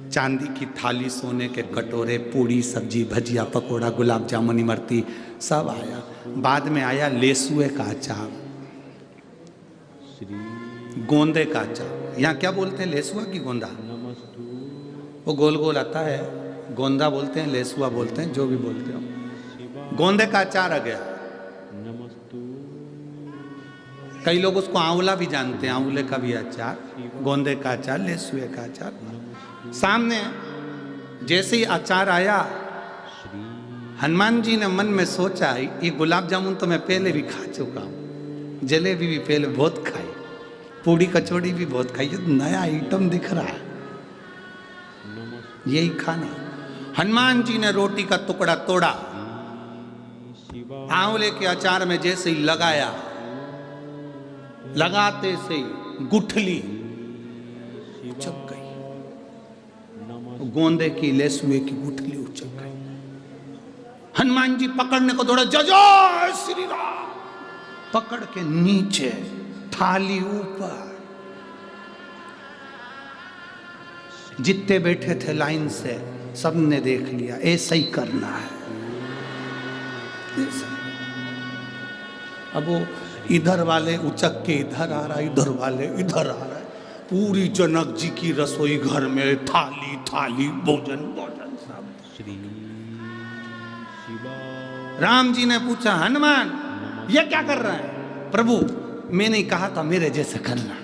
चांदी की थाली, सोने के कटोरे, पूड़ी सब्जी भजिया पकोड़ा गुलाब जामुन इमरती सब आया। बाद में आया लेसुए का अचार, गोंदे का अचार। यहाँ क्या बोलते हैं, लेसुआ की गोंदा? वो गोल गोल आता है, गोंदा बोलते हैं, लेसुआ बोलते हैं, जो भी बोलते हो। गोंदे का अचार आ गया। कई लोग उसको आंवला भी जानते हैं, आंवले का भी अचार, गोंदे का अचार, लेसुए का अचार। सामने जैसे ही अचार आया, हनुमान जी ने मन में सोचा, ये गुलाब जामुन तो मैं पहले भी खा चुका हूं, जलेबी भी पहले बहुत खाई, पूड़ी कचौड़ी भी बहुत खाई, ये नया आइटम दिख रहा है, यही खाना। हनुमान जी ने रोटी का टुकड़ा तोड़ा, आंवले के अचार में जैसे ही लगाया, लगाते से ही गुठली उचक गई, गोंदे की लेसुए की गुठली उचक गई। हनुमान जी पकड़ने को दौड़े, जय श्री राम, पकड़ के नीचे, थाली ऊपर। जितने बैठे थे लाइन से सबने देख लिया, ऐसा ही करना है। अब वो इधर वाले उचक के इधर आ रहा, इधर वाले इधर आ रहा है। पूरी जनक जी की रसोई घर में थाली थाली, भोजन भोजन सब। राम जी ने पूछा, हनुमान ये क्या कर रहा है? प्रभु मैंने ही कहा था मेरे जैसे करना।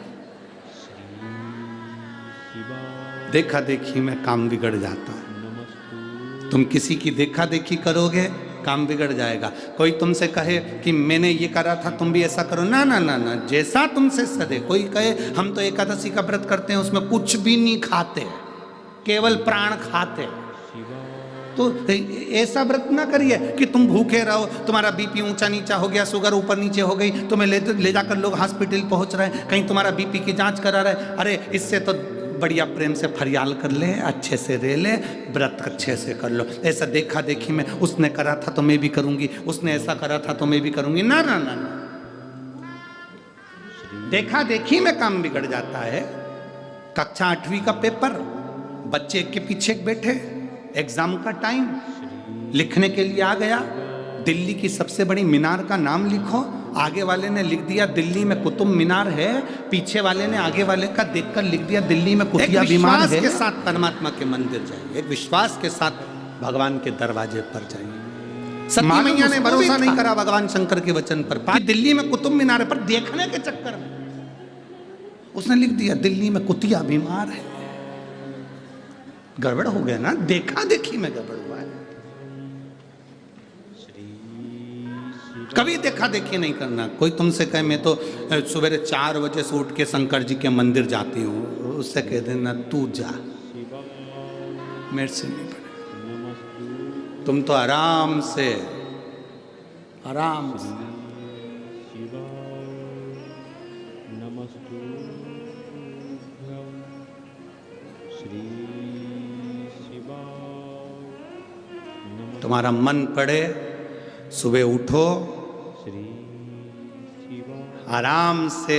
देखा देखी में काम बिगड़ जाता है। तुम किसी की देखा देखी करोगे, काम बिगड़ जाएगा। कोई तुमसे कहे कि मैंने ये करा था तुम भी ऐसा करो, ना ना ना ना, जैसा तुमसे सदे। कोई कहे हम तो एकादशी का व्रत करते हैं, उसमें कुछ भी नहीं खाते, केवल प्राण खाते, तो ऐसा व्रत ना करिए कि तुम भूखे रहो, तुम्हारा बीपी ऊंचा नीचा हो गया, शुगर ऊपर नीचे हो गई, तुम्हें ले जाकर लोग हॉस्पिटल पहुंच रहे हैं, कहीं तुम्हारा बीपी की जांच करा रहे। अरे इससे तो बढ़िया प्रेम से फरियाल कर ले, अच्छे से रह ले, व्रत अच्छे से कर लो। ऐसा देखा देखी में उसने करा था तो मैं भी करूंगी, उसने ऐसा करा था तो मैं भी करूंगी, ना ना ना ना। देखा देखी में काम बिगड़ जाता है। कक्षा 8वीं का पेपर, बच्चे के पीछे बैठे, एग्जाम का टाइम, लिखने के लिए आ गया, दिल्ली की सबसे बड़ी मीनार का नाम लिखो। आगे वाले ने लिख दिया दिल्ली में कुतुब मीनार है, पीछे वाले ने आगे वाले का देखकर लिख दिया दिल्ली में कुतिया बीमार है। के साथ परमात्मा के मंदिर जाइए, एक विश्वास के साथ भगवान के दरवाजे पर जाइए। सती मैया ने भरोसा नहीं करा भगवान शंकर के वचन पर, दिल्ली में कुतुब मीनार है, पर देखने के चक्कर में उसने लिख दिया दिल्ली में कुतिया बीमार है। गड़बड़ हो गया ना, देखा देखी में गड़बड़ हुआ है। कभी देखा देखी नहीं करना। कोई तुमसे कहे मैं तो सवेरे 4 बजे से उठ के शंकर जी के मंदिर जाती हूँ, उससे कह देना तू जा, मेरे से नहीं पड़ेगा। तुम तो आराम से तुम्हारा मन पड़े, सुबह उठो, आराम से,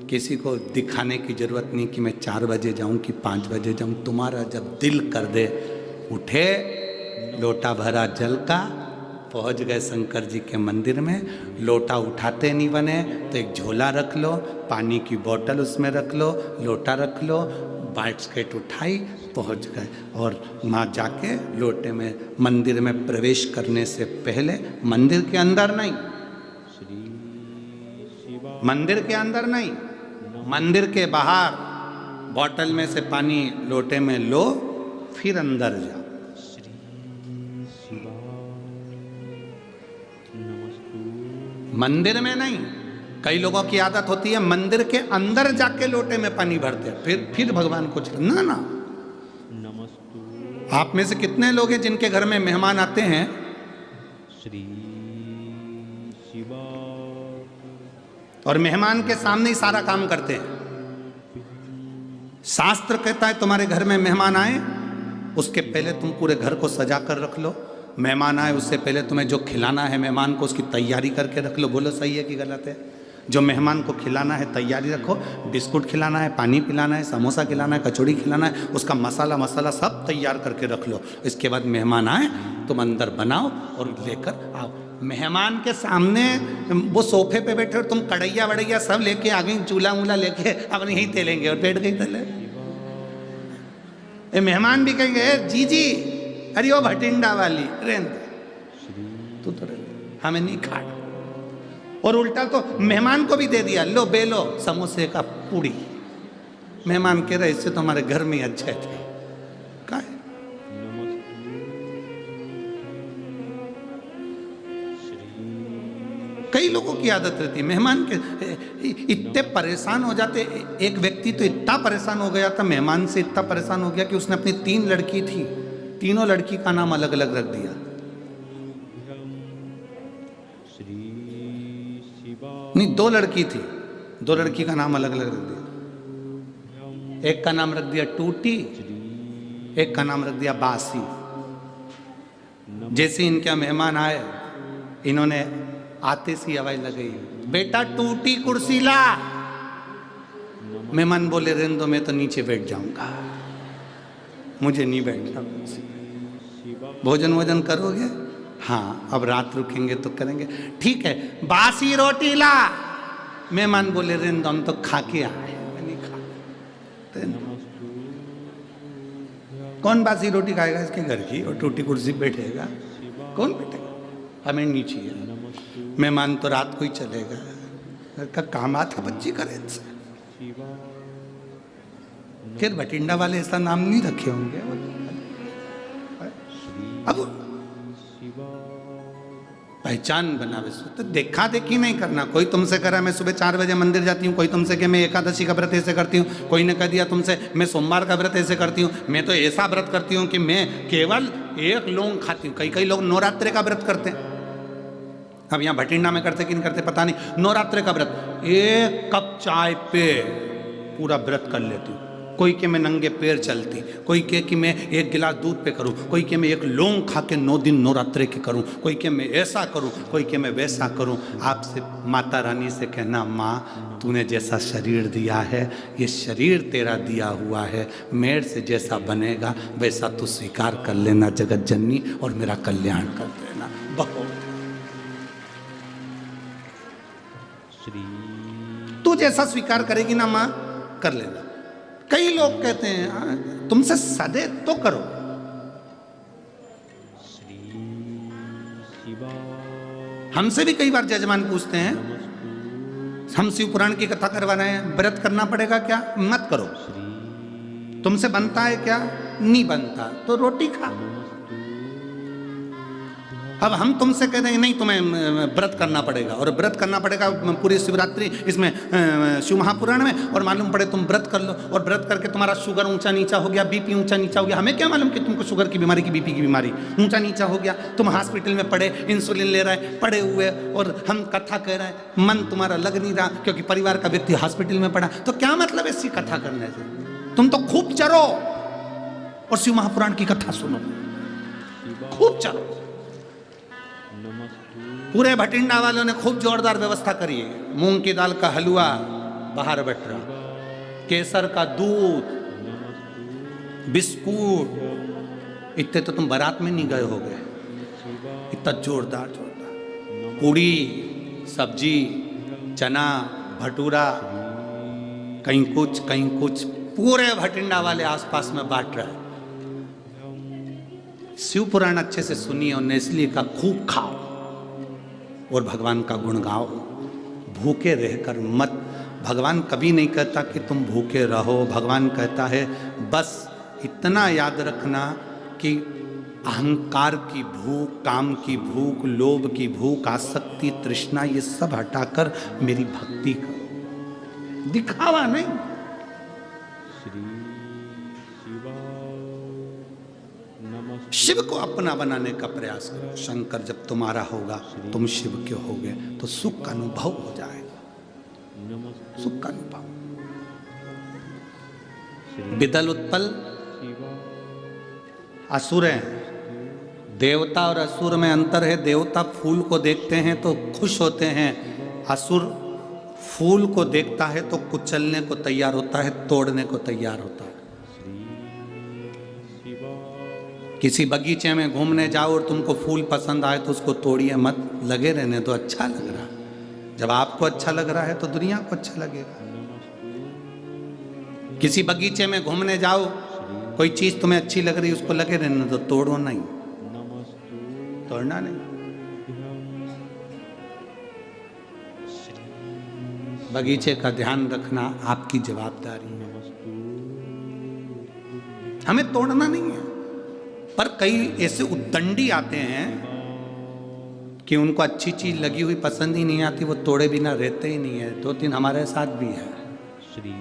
किसी को दिखाने की जरूरत नहीं कि मैं 4 बजे जाऊं कि 5 बजे जाऊं। तुम्हारा जब दिल कर दे, उठे, लोटा भरा जल का, पहुंच गए शंकर जी के मंदिर में। लोटा उठाते नहीं बने तो एक झोला रख लो, पानी की बोतल उसमें रख लो, लोटा रख लो, बास्केट उठाई, पहुंच गए। और वहाँ जाके लोटे में मंदिर में प्रवेश करने से पहले, मंदिर के अंदर नहीं, मंदिर के अंदर नहीं, मंदिर के बाहर बोतल में से पानी लोटे में लो, फिर अंदर जाओ। मंदिर में नहीं। कई लोगों की आदत होती है मंदिर के अंदर जाके लोटे में पानी भरते हैं, फिर भगवान को ना ना। आप में से कितने लोग हैं जिनके घर में मेहमान आते हैं, और मेहमान के सामने ही सारा काम करते हैं? शास्त्र कहता है तुम्हारे घर में मेहमान आए उसके पहले तुम पूरे घर को सजा कर रख लो। मेहमान आए उससे पहले तुम्हें जो खिलाना है मेहमान को उसकी तैयारी करके रख लो। बोलो सही है कि गलत है? जो मेहमान को खिलाना है तैयारी रखो, बिस्कुट खिलाना है, पानी पिलाना है, समोसा खिलाना है, कचौड़ी खिलाना है, उसका मसाला सब तैयार करके रख लो। इसके बाद मेहमान आए तुम अंदर बनाओ और लेकर आओ। मेहमान के सामने वो सोफे पे बैठे और तुम कढ़ैया वड़ैया सब लेके आ गई, चूल्हा वूल्हा लेके अब यहीं तेलेंगे और बैठ गई तले। मेहमान भी कहेंगे जी जी अरे वो भटिंडा वाली रेन तू तो हमें नहीं खाना। और उल्टा तो मेहमान को भी दे दिया, लो बेलो समोसे का पूड़ी। मेहमान कह रहे इससे तो हमारे घर में अच्छे थे। का कई लोगों की आदत रहती है मेहमान के इतने परेशान हो जाते। एक व्यक्ति तो इतना परेशान हो गया था, मेहमान से इतना परेशान हो गया कि उसने अपनी 3 लड़की थी, तीनों लड़की का नाम अलग अलग रख दिया। नहीं 2 लड़की थी, 2 लड़की का नाम अलग अलग रख दिया। एक का नाम रख दिया टूटी, एक का नाम रख दिया बासी। जैसे इनके मेहमान आए इन्होंने आते सी आवाज लगाई, बेटा टूटी कुर्सी ला। मेहमान बोले रहने दो मैं तो नीचे बैठ जाऊंगा, मुझे नहीं बैठना। भोजन वोजन करोगे? हाँ अब रात रुकेंगे तो करेंगे, ठीक है। बासी रोटी ला। मेहमान बोले रहने दो हम तो खा के आए, मैं नहीं खा। कौन बासी रोटी खाएगा इसके घर की और टूटी कुर्सी बैठेगा? कौन बैठेगा? हमें नीचे है। मेहमान तो रात को ही चलेगा, घर का काम आता बच्ची करे। फिर भटिंडा वाले ऐसा नाम नहीं रखे होंगे। अब पहचान बनावे तो देखा देखी नहीं करना। कोई तुमसे करा मैं सुबह 4 बजे मंदिर जाती हूँ, कोई तुमसे कि मैं एकादशी का व्रत ऐसे करती हूँ, कोई ने कह दिया तुमसे मैं सोमवार का व्रत ऐसे करती हूँ, मैं तो ऐसा व्रत करती हूँ कि मैं केवल 1 लौंग खाती हूँ। कई लोग नवरात्रे का व्रत करते हैं। अब यहाँ भटिंडा में करते कि नहीं करते पता नहीं। नवरात्रे का व्रत 1 कप चाय पे पूरा व्रत कर लेती हूँ। कोई के मैं नंगे पैर चलती, कोई के कि मैं 1 गिलास दूध पे करूं, कोई के मैं 1 लौंग खा के 9 दिन नवरात्रे के करूं, कोई के मैं ऐसा करूं, कोई के मैं वैसा करूं। आपसे माता रानी से कहना माँ तूने जैसा शरीर दिया है ये शरीर तेरा दिया हुआ है, मेरे से जैसा बनेगा वैसा तू स्वीकार कर लेना जगत जननी और मेरा कल्याण कर देना। बहुत तू जैसा स्वीकार करेगी ना माँ कर लेना। कई लोग कहते हैं तुमसे सदे तो करो। हमसे भी कई बार जजमान पूछते हैं हम शिव पुराण की कथा करवा रहे हैं, व्रत करना पड़ेगा क्या? मत करो। तुमसे बनता है क्या? नहीं बनता तो रोटी खा। अब हम तुमसे कह देंगे नहीं तुम्हें व्रत करना पड़ेगा, और व्रत करना पड़ेगा पूरी शिवरात्रि इसमें शिव महापुराण में, और मालूम पड़े तुम व्रत कर लो और व्रत करके तुम्हारा शुगर ऊंचा नीचा हो गया, बीपी ऊंचा नीचा हो गया। हमें क्या मालूम कि तुमको शुगर की बीमारी की बीपी की बीमारी ऊंचा नीचा हो गया, तुम हॉस्पिटल में पड़े इंसुलिन ले रहे पड़े हुए, और हम कथा कह रहे हैं मन तुम्हारा लग नहीं रहा क्योंकि परिवार का व्यक्ति हॉस्पिटल में पड़ा। तो क्या मतलब है ऐसी कथा करने से? तुम तो खूब चरो और शिव महापुराण की कथा सुनो, खूब चलो। पूरे भटिंडा वालों ने खूब जोरदार व्यवस्था करी है। मूंग की दाल का हलवा बाहर बट रहा, केसर का दूध, बिस्कुट। इतने तो तुम बारात में नहीं गए होगे, इतना जोरदार पूड़ी सब्जी चना भटूरा, कहीं कुछ पूरे भटिंडा वाले आसपास में बांट रहे। शिव पुराण अच्छे से सुनिए और नेस्ली का खूब खाओ और भगवान का गुण गाओ। भूखे रहकर मत। भगवान कभी नहीं कहता कि तुम भूखे रहो, भगवान कहता है बस इतना याद रखना कि अहंकार की भूख, काम की भूख, लोभ की भूख, आसक्ति, तृष्णा, ये सब हटाकर मेरी भक्ति करो। दिखावा नहीं। शिव को अपना बनाने का प्रयास करो। शंकर जब तुम्हारा होगा तुम शिव के होगे तो सुख का अनुभव हो जाएगा। सुख का अनुभव। बिदल उत्पल असुर हैं, देवता और असुर में अंतर है। देवता फूल को देखते हैं तो खुश होते हैं, असुर फूल को देखता है तो कुचलने को तैयार होता है, तोड़ने को तैयार होता है। किसी बगीचे में घूमने जाओ और तुमको फूल पसंद आए तो उसको तोड़िए मत, लगे रहने तो अच्छा लग रहा है। जब आपको अच्छा लग रहा है तो दुनिया को अच्छा लगेगा। किसी बगीचे में घूमने जाओ, कोई चीज तुम्हें अच्छी लग रही है, उसको लगे रहने तो तोड़ो नहीं, तोड़ना नहीं। बगीचे का ध्यान रखना आपकी जवाबदारी है, हमें तोड़ना नहीं है। पर कई ऐसे उद्दंडी आते हैं कि उनको अच्छी चीज लगी हुई पसंद ही नहीं आती, वो तोड़े बिना रहते ही नहीं है। 2-3 हमारे साथ भी है। श्री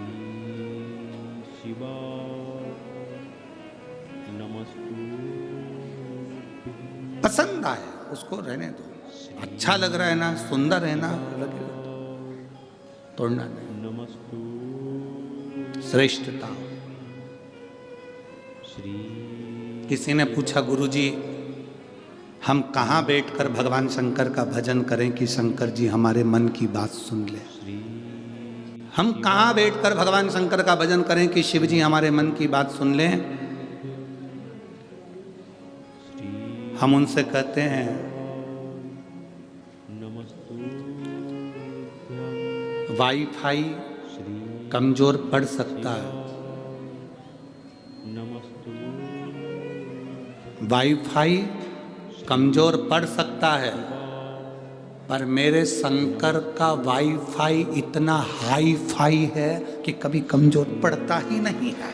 शिवा नमस्तु। पसंद आए उसको रहने दो, अच्छा लग रहा है ना, सुंदर है ना, लगे तोड़ना नहीं। नमस्तु श्रेष्ठता। श्री किसी ने पूछा, गुरुजी हम कहाँ बैठकर भगवान शंकर का भजन करें कि शंकर जी हमारे मन की बात सुन ले। हम कहाँ बैठकर भगवान शंकर का भजन करें कि शिव जी हमारे मन की बात सुन लें। हम उनसे कहते हैं, वाईफाई कमजोर पड़ सकता है, वाईफाई कमजोर पड़ सकता है, पर मेरे शंकर का वाईफाई इतना हाई फाई है कि कभी कमजोर पड़ता ही नहीं है।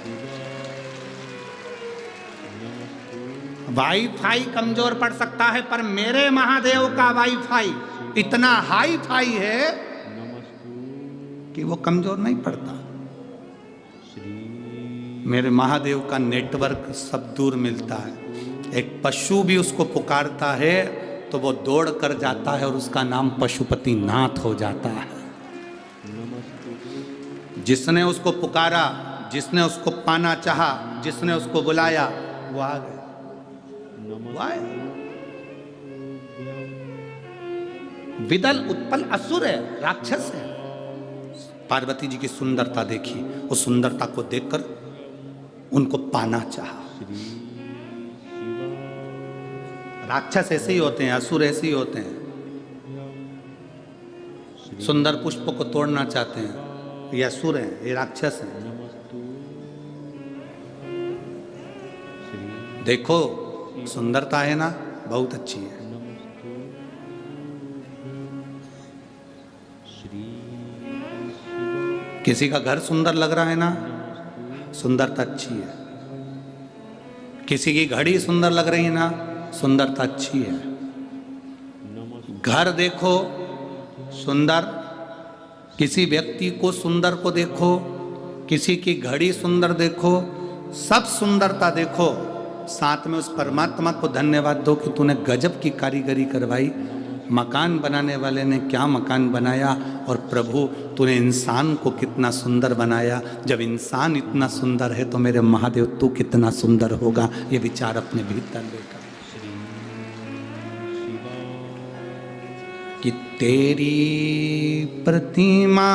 वाईफाई कमजोर पड़ सकता है, पर मेरे महादेव का वाईफाई इतना हाई फाई है कि वो कमजोर नहीं पड़ता। मेरे महादेव का नेटवर्क सब दूर मिलता है। एक पशु भी उसको पुकारता है तो वो दौड़ कर जाता है और उसका नाम पशुपति नाथ हो जाता है। जिसने उसको पुकारा, जिसने उसको पाना चाहा, जिसने उसको बुलाया, वो आ गए, वो आए। विदल उत्पल असुर है, राक्षस है। पार्वती जी की सुंदरता देखी, उस सुंदरता को देखकर उनको पाना चाहा। राक्षस ऐसे ही होते हैं, असुर ऐसे ही होते हैं। सुंदर पुष्प को तोड़ना चाहते हैं, ये असुर हैं, ये राक्षस हैं। देखो सुंदरता है ना, बहुत अच्छी है। किसी का घर सुंदर लग रहा है ना, सुंदरता अच्छी है। किसी की घड़ी सुंदर लग रही है ना, सुंदरता अच्छी है। घर देखो सुंदर, किसी व्यक्ति को सुंदर को देखो, किसी की घड़ी सुंदर देखो, सब सुंदरता देखो, साथ में उस परमात्मा को धन्यवाद दो कि तूने गजब की कारीगरी करवाई। मकान बनाने वाले ने क्या मकान बनाया, और प्रभु तूने इंसान को कितना सुंदर बनाया। जब इंसान इतना सुंदर है तो मेरे महादेव तू कितना सुंदर होगा। ये विचार अपने भीतर लेकर कि तेरी प्रतिमा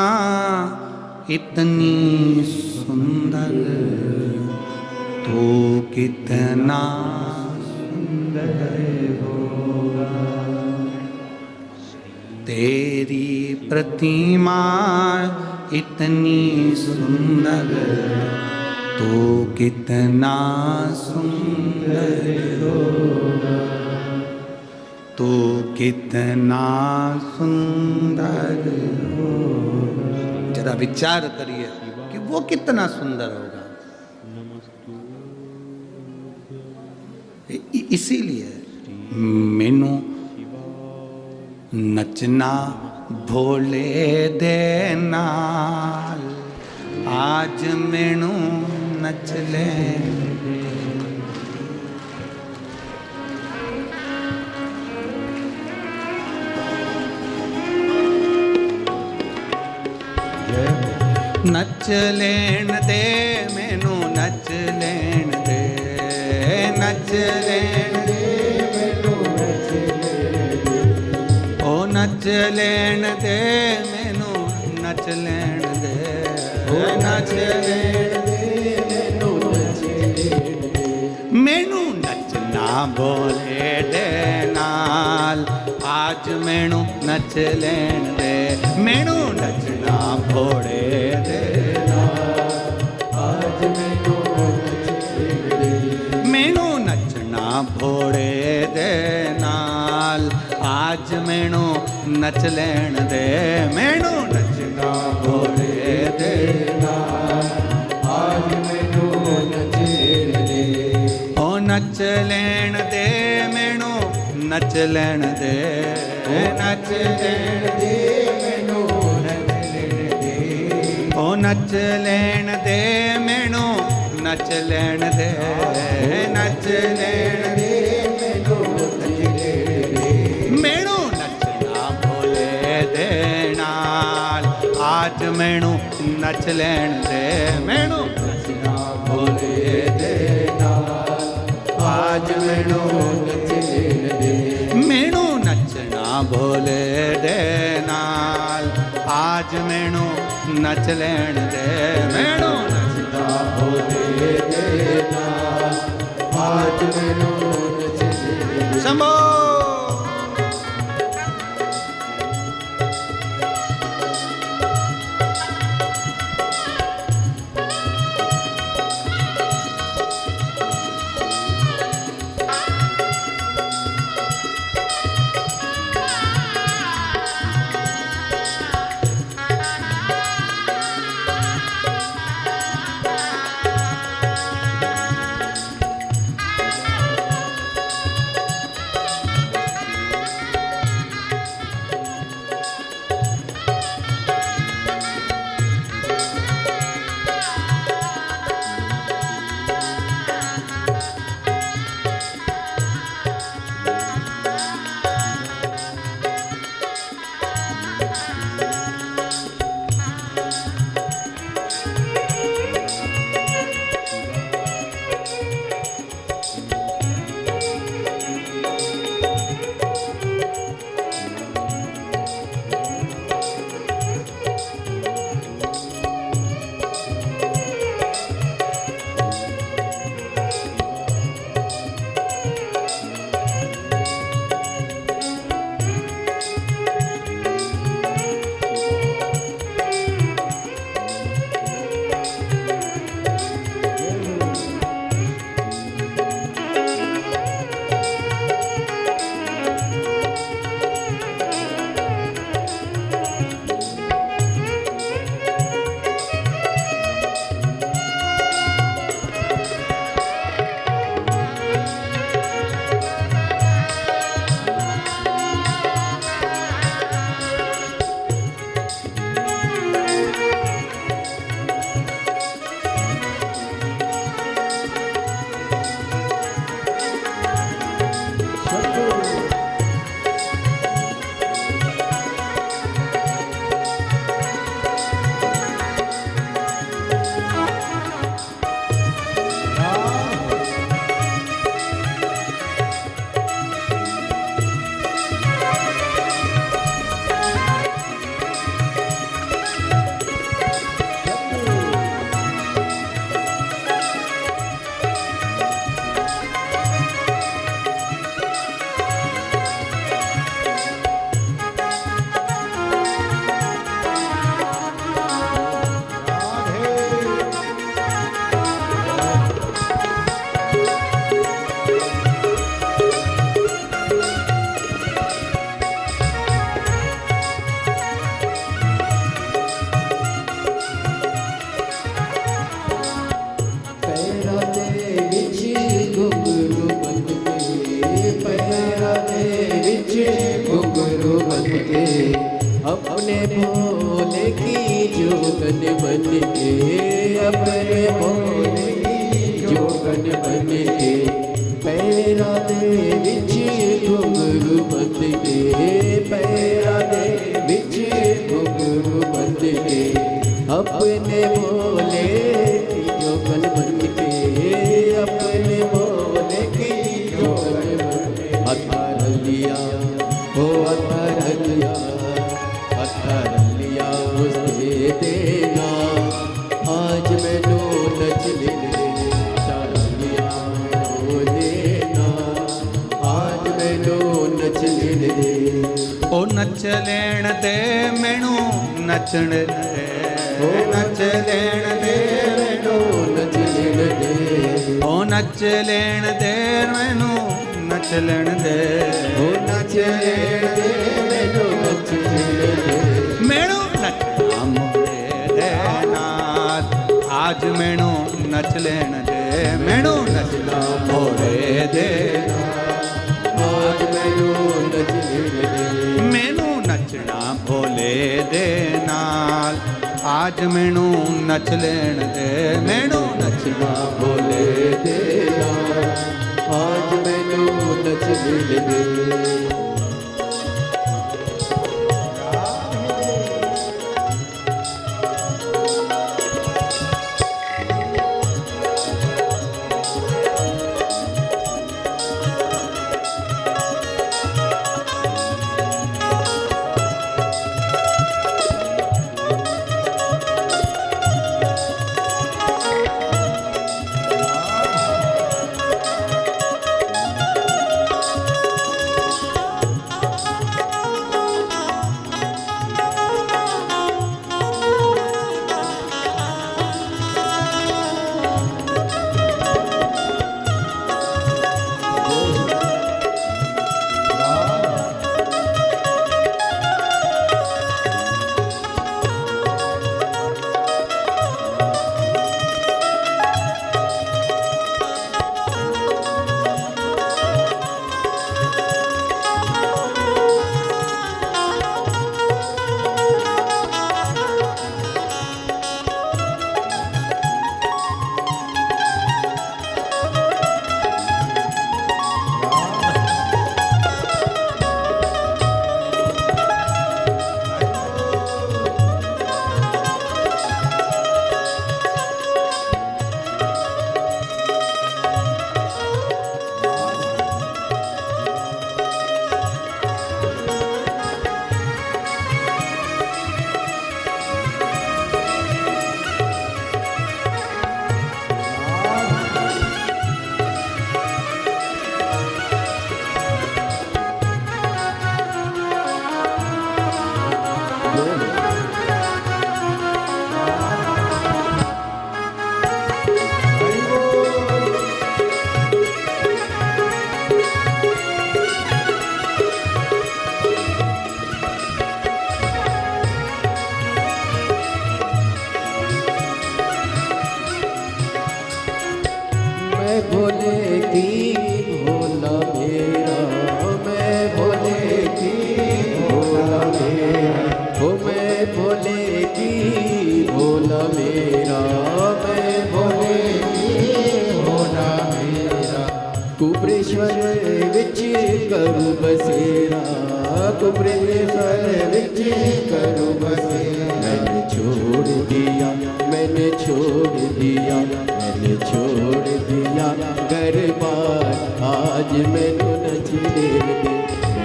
इतनी सुंदर, तू कितना सुंदर होगा। तेरी प्रतिमा इतनी सुंदर, तू कितना सुंदर होगा। तू कितना सुंदर होगा। जरा विचार करिए कि वो कितना सुंदर होगा। इसीलिए मैनू नचना भोले दे नाल, आज मैनू नच ले। नच लेन दे मैनू, नच लेन दे, नच ਲੈਣ ਦੇ ਮੈਨੂੰ ਨੱਚ ਲੈਣ ਦੇ ਨੱਚ ਲੈਣ ਦੇ ਮੈਨੂੰ ਨੱਚਣਾ ਭੋਲੇ ਦੇ ਨਾਲ ਅੱਜ ਮੈਨੂੰ ਨੱਚ ਲੈਣ ਦੇ ਮੈਨੂੰ ਨੱਚਣਾ ਭੋਲੇ ਦੇ ਨਾਲ ਅੱਜ ਮੈਨੂੰ ਨੱਚਣਾ ਭੋਲੇ ਦੇ ਨਾਲ ਅੱਜ ਮੈਨੂੰ ਨੱਚ ਲੈਣ ਦੇ ਮੈਨੂੰ ਨੱਚਣਾ ਭੋਲੇ ਦੇ ਨਾਲ ਅੱਜ ਮੈਨੂੰ ਨੱਚ ਲੈਣ ਦੇ ਉਹ ਨੱਚ ਲੈਣ ਦੇ ਮੈਨੂੰ ਨੱਚ ਲੈਣ ਦੇ ਨੱਚ ਲੈਣ ਦੇ ਮੈਨੂੰ ਨੱਚ ਲੈਣ ਦੇ ਉਹ ਨੱਚ ਲੈਣ ਦੇ ਮੈਨੂੰ ਨੱਚ ਲੈਣ ਦੇ ਨੱਚ ਲੈਣ ਦੇ ਮੈਨੂੰ ਮੈਨੂੰ ਨੱਚਣਾ ਭੋਲੇ ਦੇ ਨਾਲ ਅੱਜ ਮੈਨੂੰ ਨੱਚ ਲੈਣ ਦੇ ਮੈਨੂੰ ਨੱਚਣਾ ਭੋਲੇ ਦੇ ਨਾਲ ਅੱਜ ਮੈਨੂੰ ਨੱਚ ਲੈਣ ਦੇ ਮੈਨੂੰ ਨੱਚਣਾ ਭੋਲੇ ਦੇ ਨਾਲ ਅੱਜ ਮੈਨੂੰ ਨੱਚ ਲੈਣ ਦੇ ਮੈਨੂੰ ਨੱਚਣਾ ਭੋਲੇ ਦੇ ਨਾਲ ਅੱਜ ਮੈਨੂੰ ਨੱਚ ਲੈਣ ਦੇ ਸੰਭੋ अपने भोले की जोगन बन के, अपने भोले की जोगन बन के, पैरा दे विच घुंघरू बंद के, पैरा दे विच घुंघरू बंद के, अपने भोले की जोगन बन के, अपने भोले की जोगन बन के, अथर लिया हो अथर लिया दे ओ नच लेण दे मैनू नचण दे ओ नच लेण दे मैनू नच लेण दे ओ नच लेण दे मैनू नच लेण दे ओ नच लेण दे मैनू नच लेण दे मैनू नचना मोरे दे नाल आज मैनू नच लेण दे मैनू नचना मोरे दे आज मैनू नच लेण दे मैनू नचना भोले दे नाल आज मैनू नच लेण दे मैनू नचना भोले दे आज मैनू नच लेण दे भोले की भोला मेरा मैं भोले की भोला मेरा हो मैं भोले की भोला मेरा मैं भोले की भोला मेरा कुबरेश्वर विच करूं बसेरा कुबरेश्वर विच करूं बसेरा मैंने छोड़ दिया मैंने छोड़ दिया मैंने छोड़ दिया घर बार आज मैनू नच लेण दे मैंने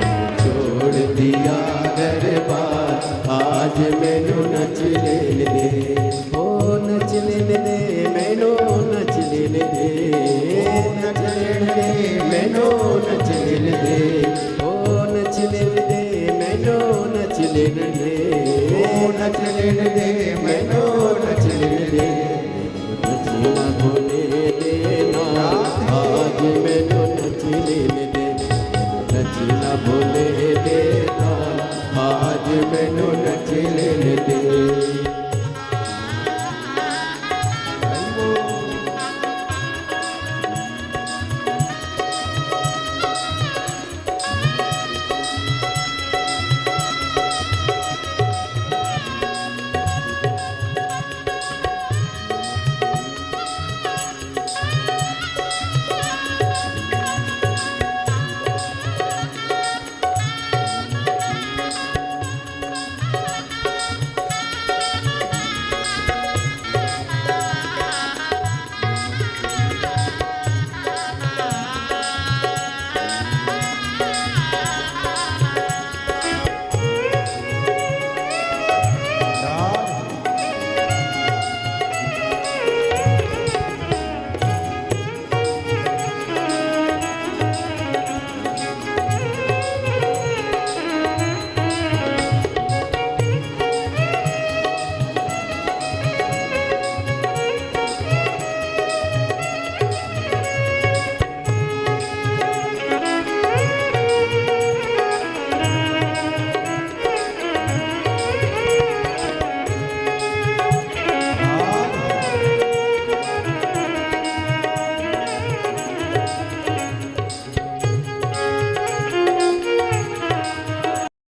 छोड़ दिया घर बार आज मैनू नच लेण दे ओ नच लेण दे मैनू नच लेण दे नच लेण दे मैनू नच लेण दे ओ नच लेण दे मैनू नच लेण दे ओ नच लेण दे मैनू नच लेण दे नचना भोले दे आज मैनू नच लेण दे नचना भोले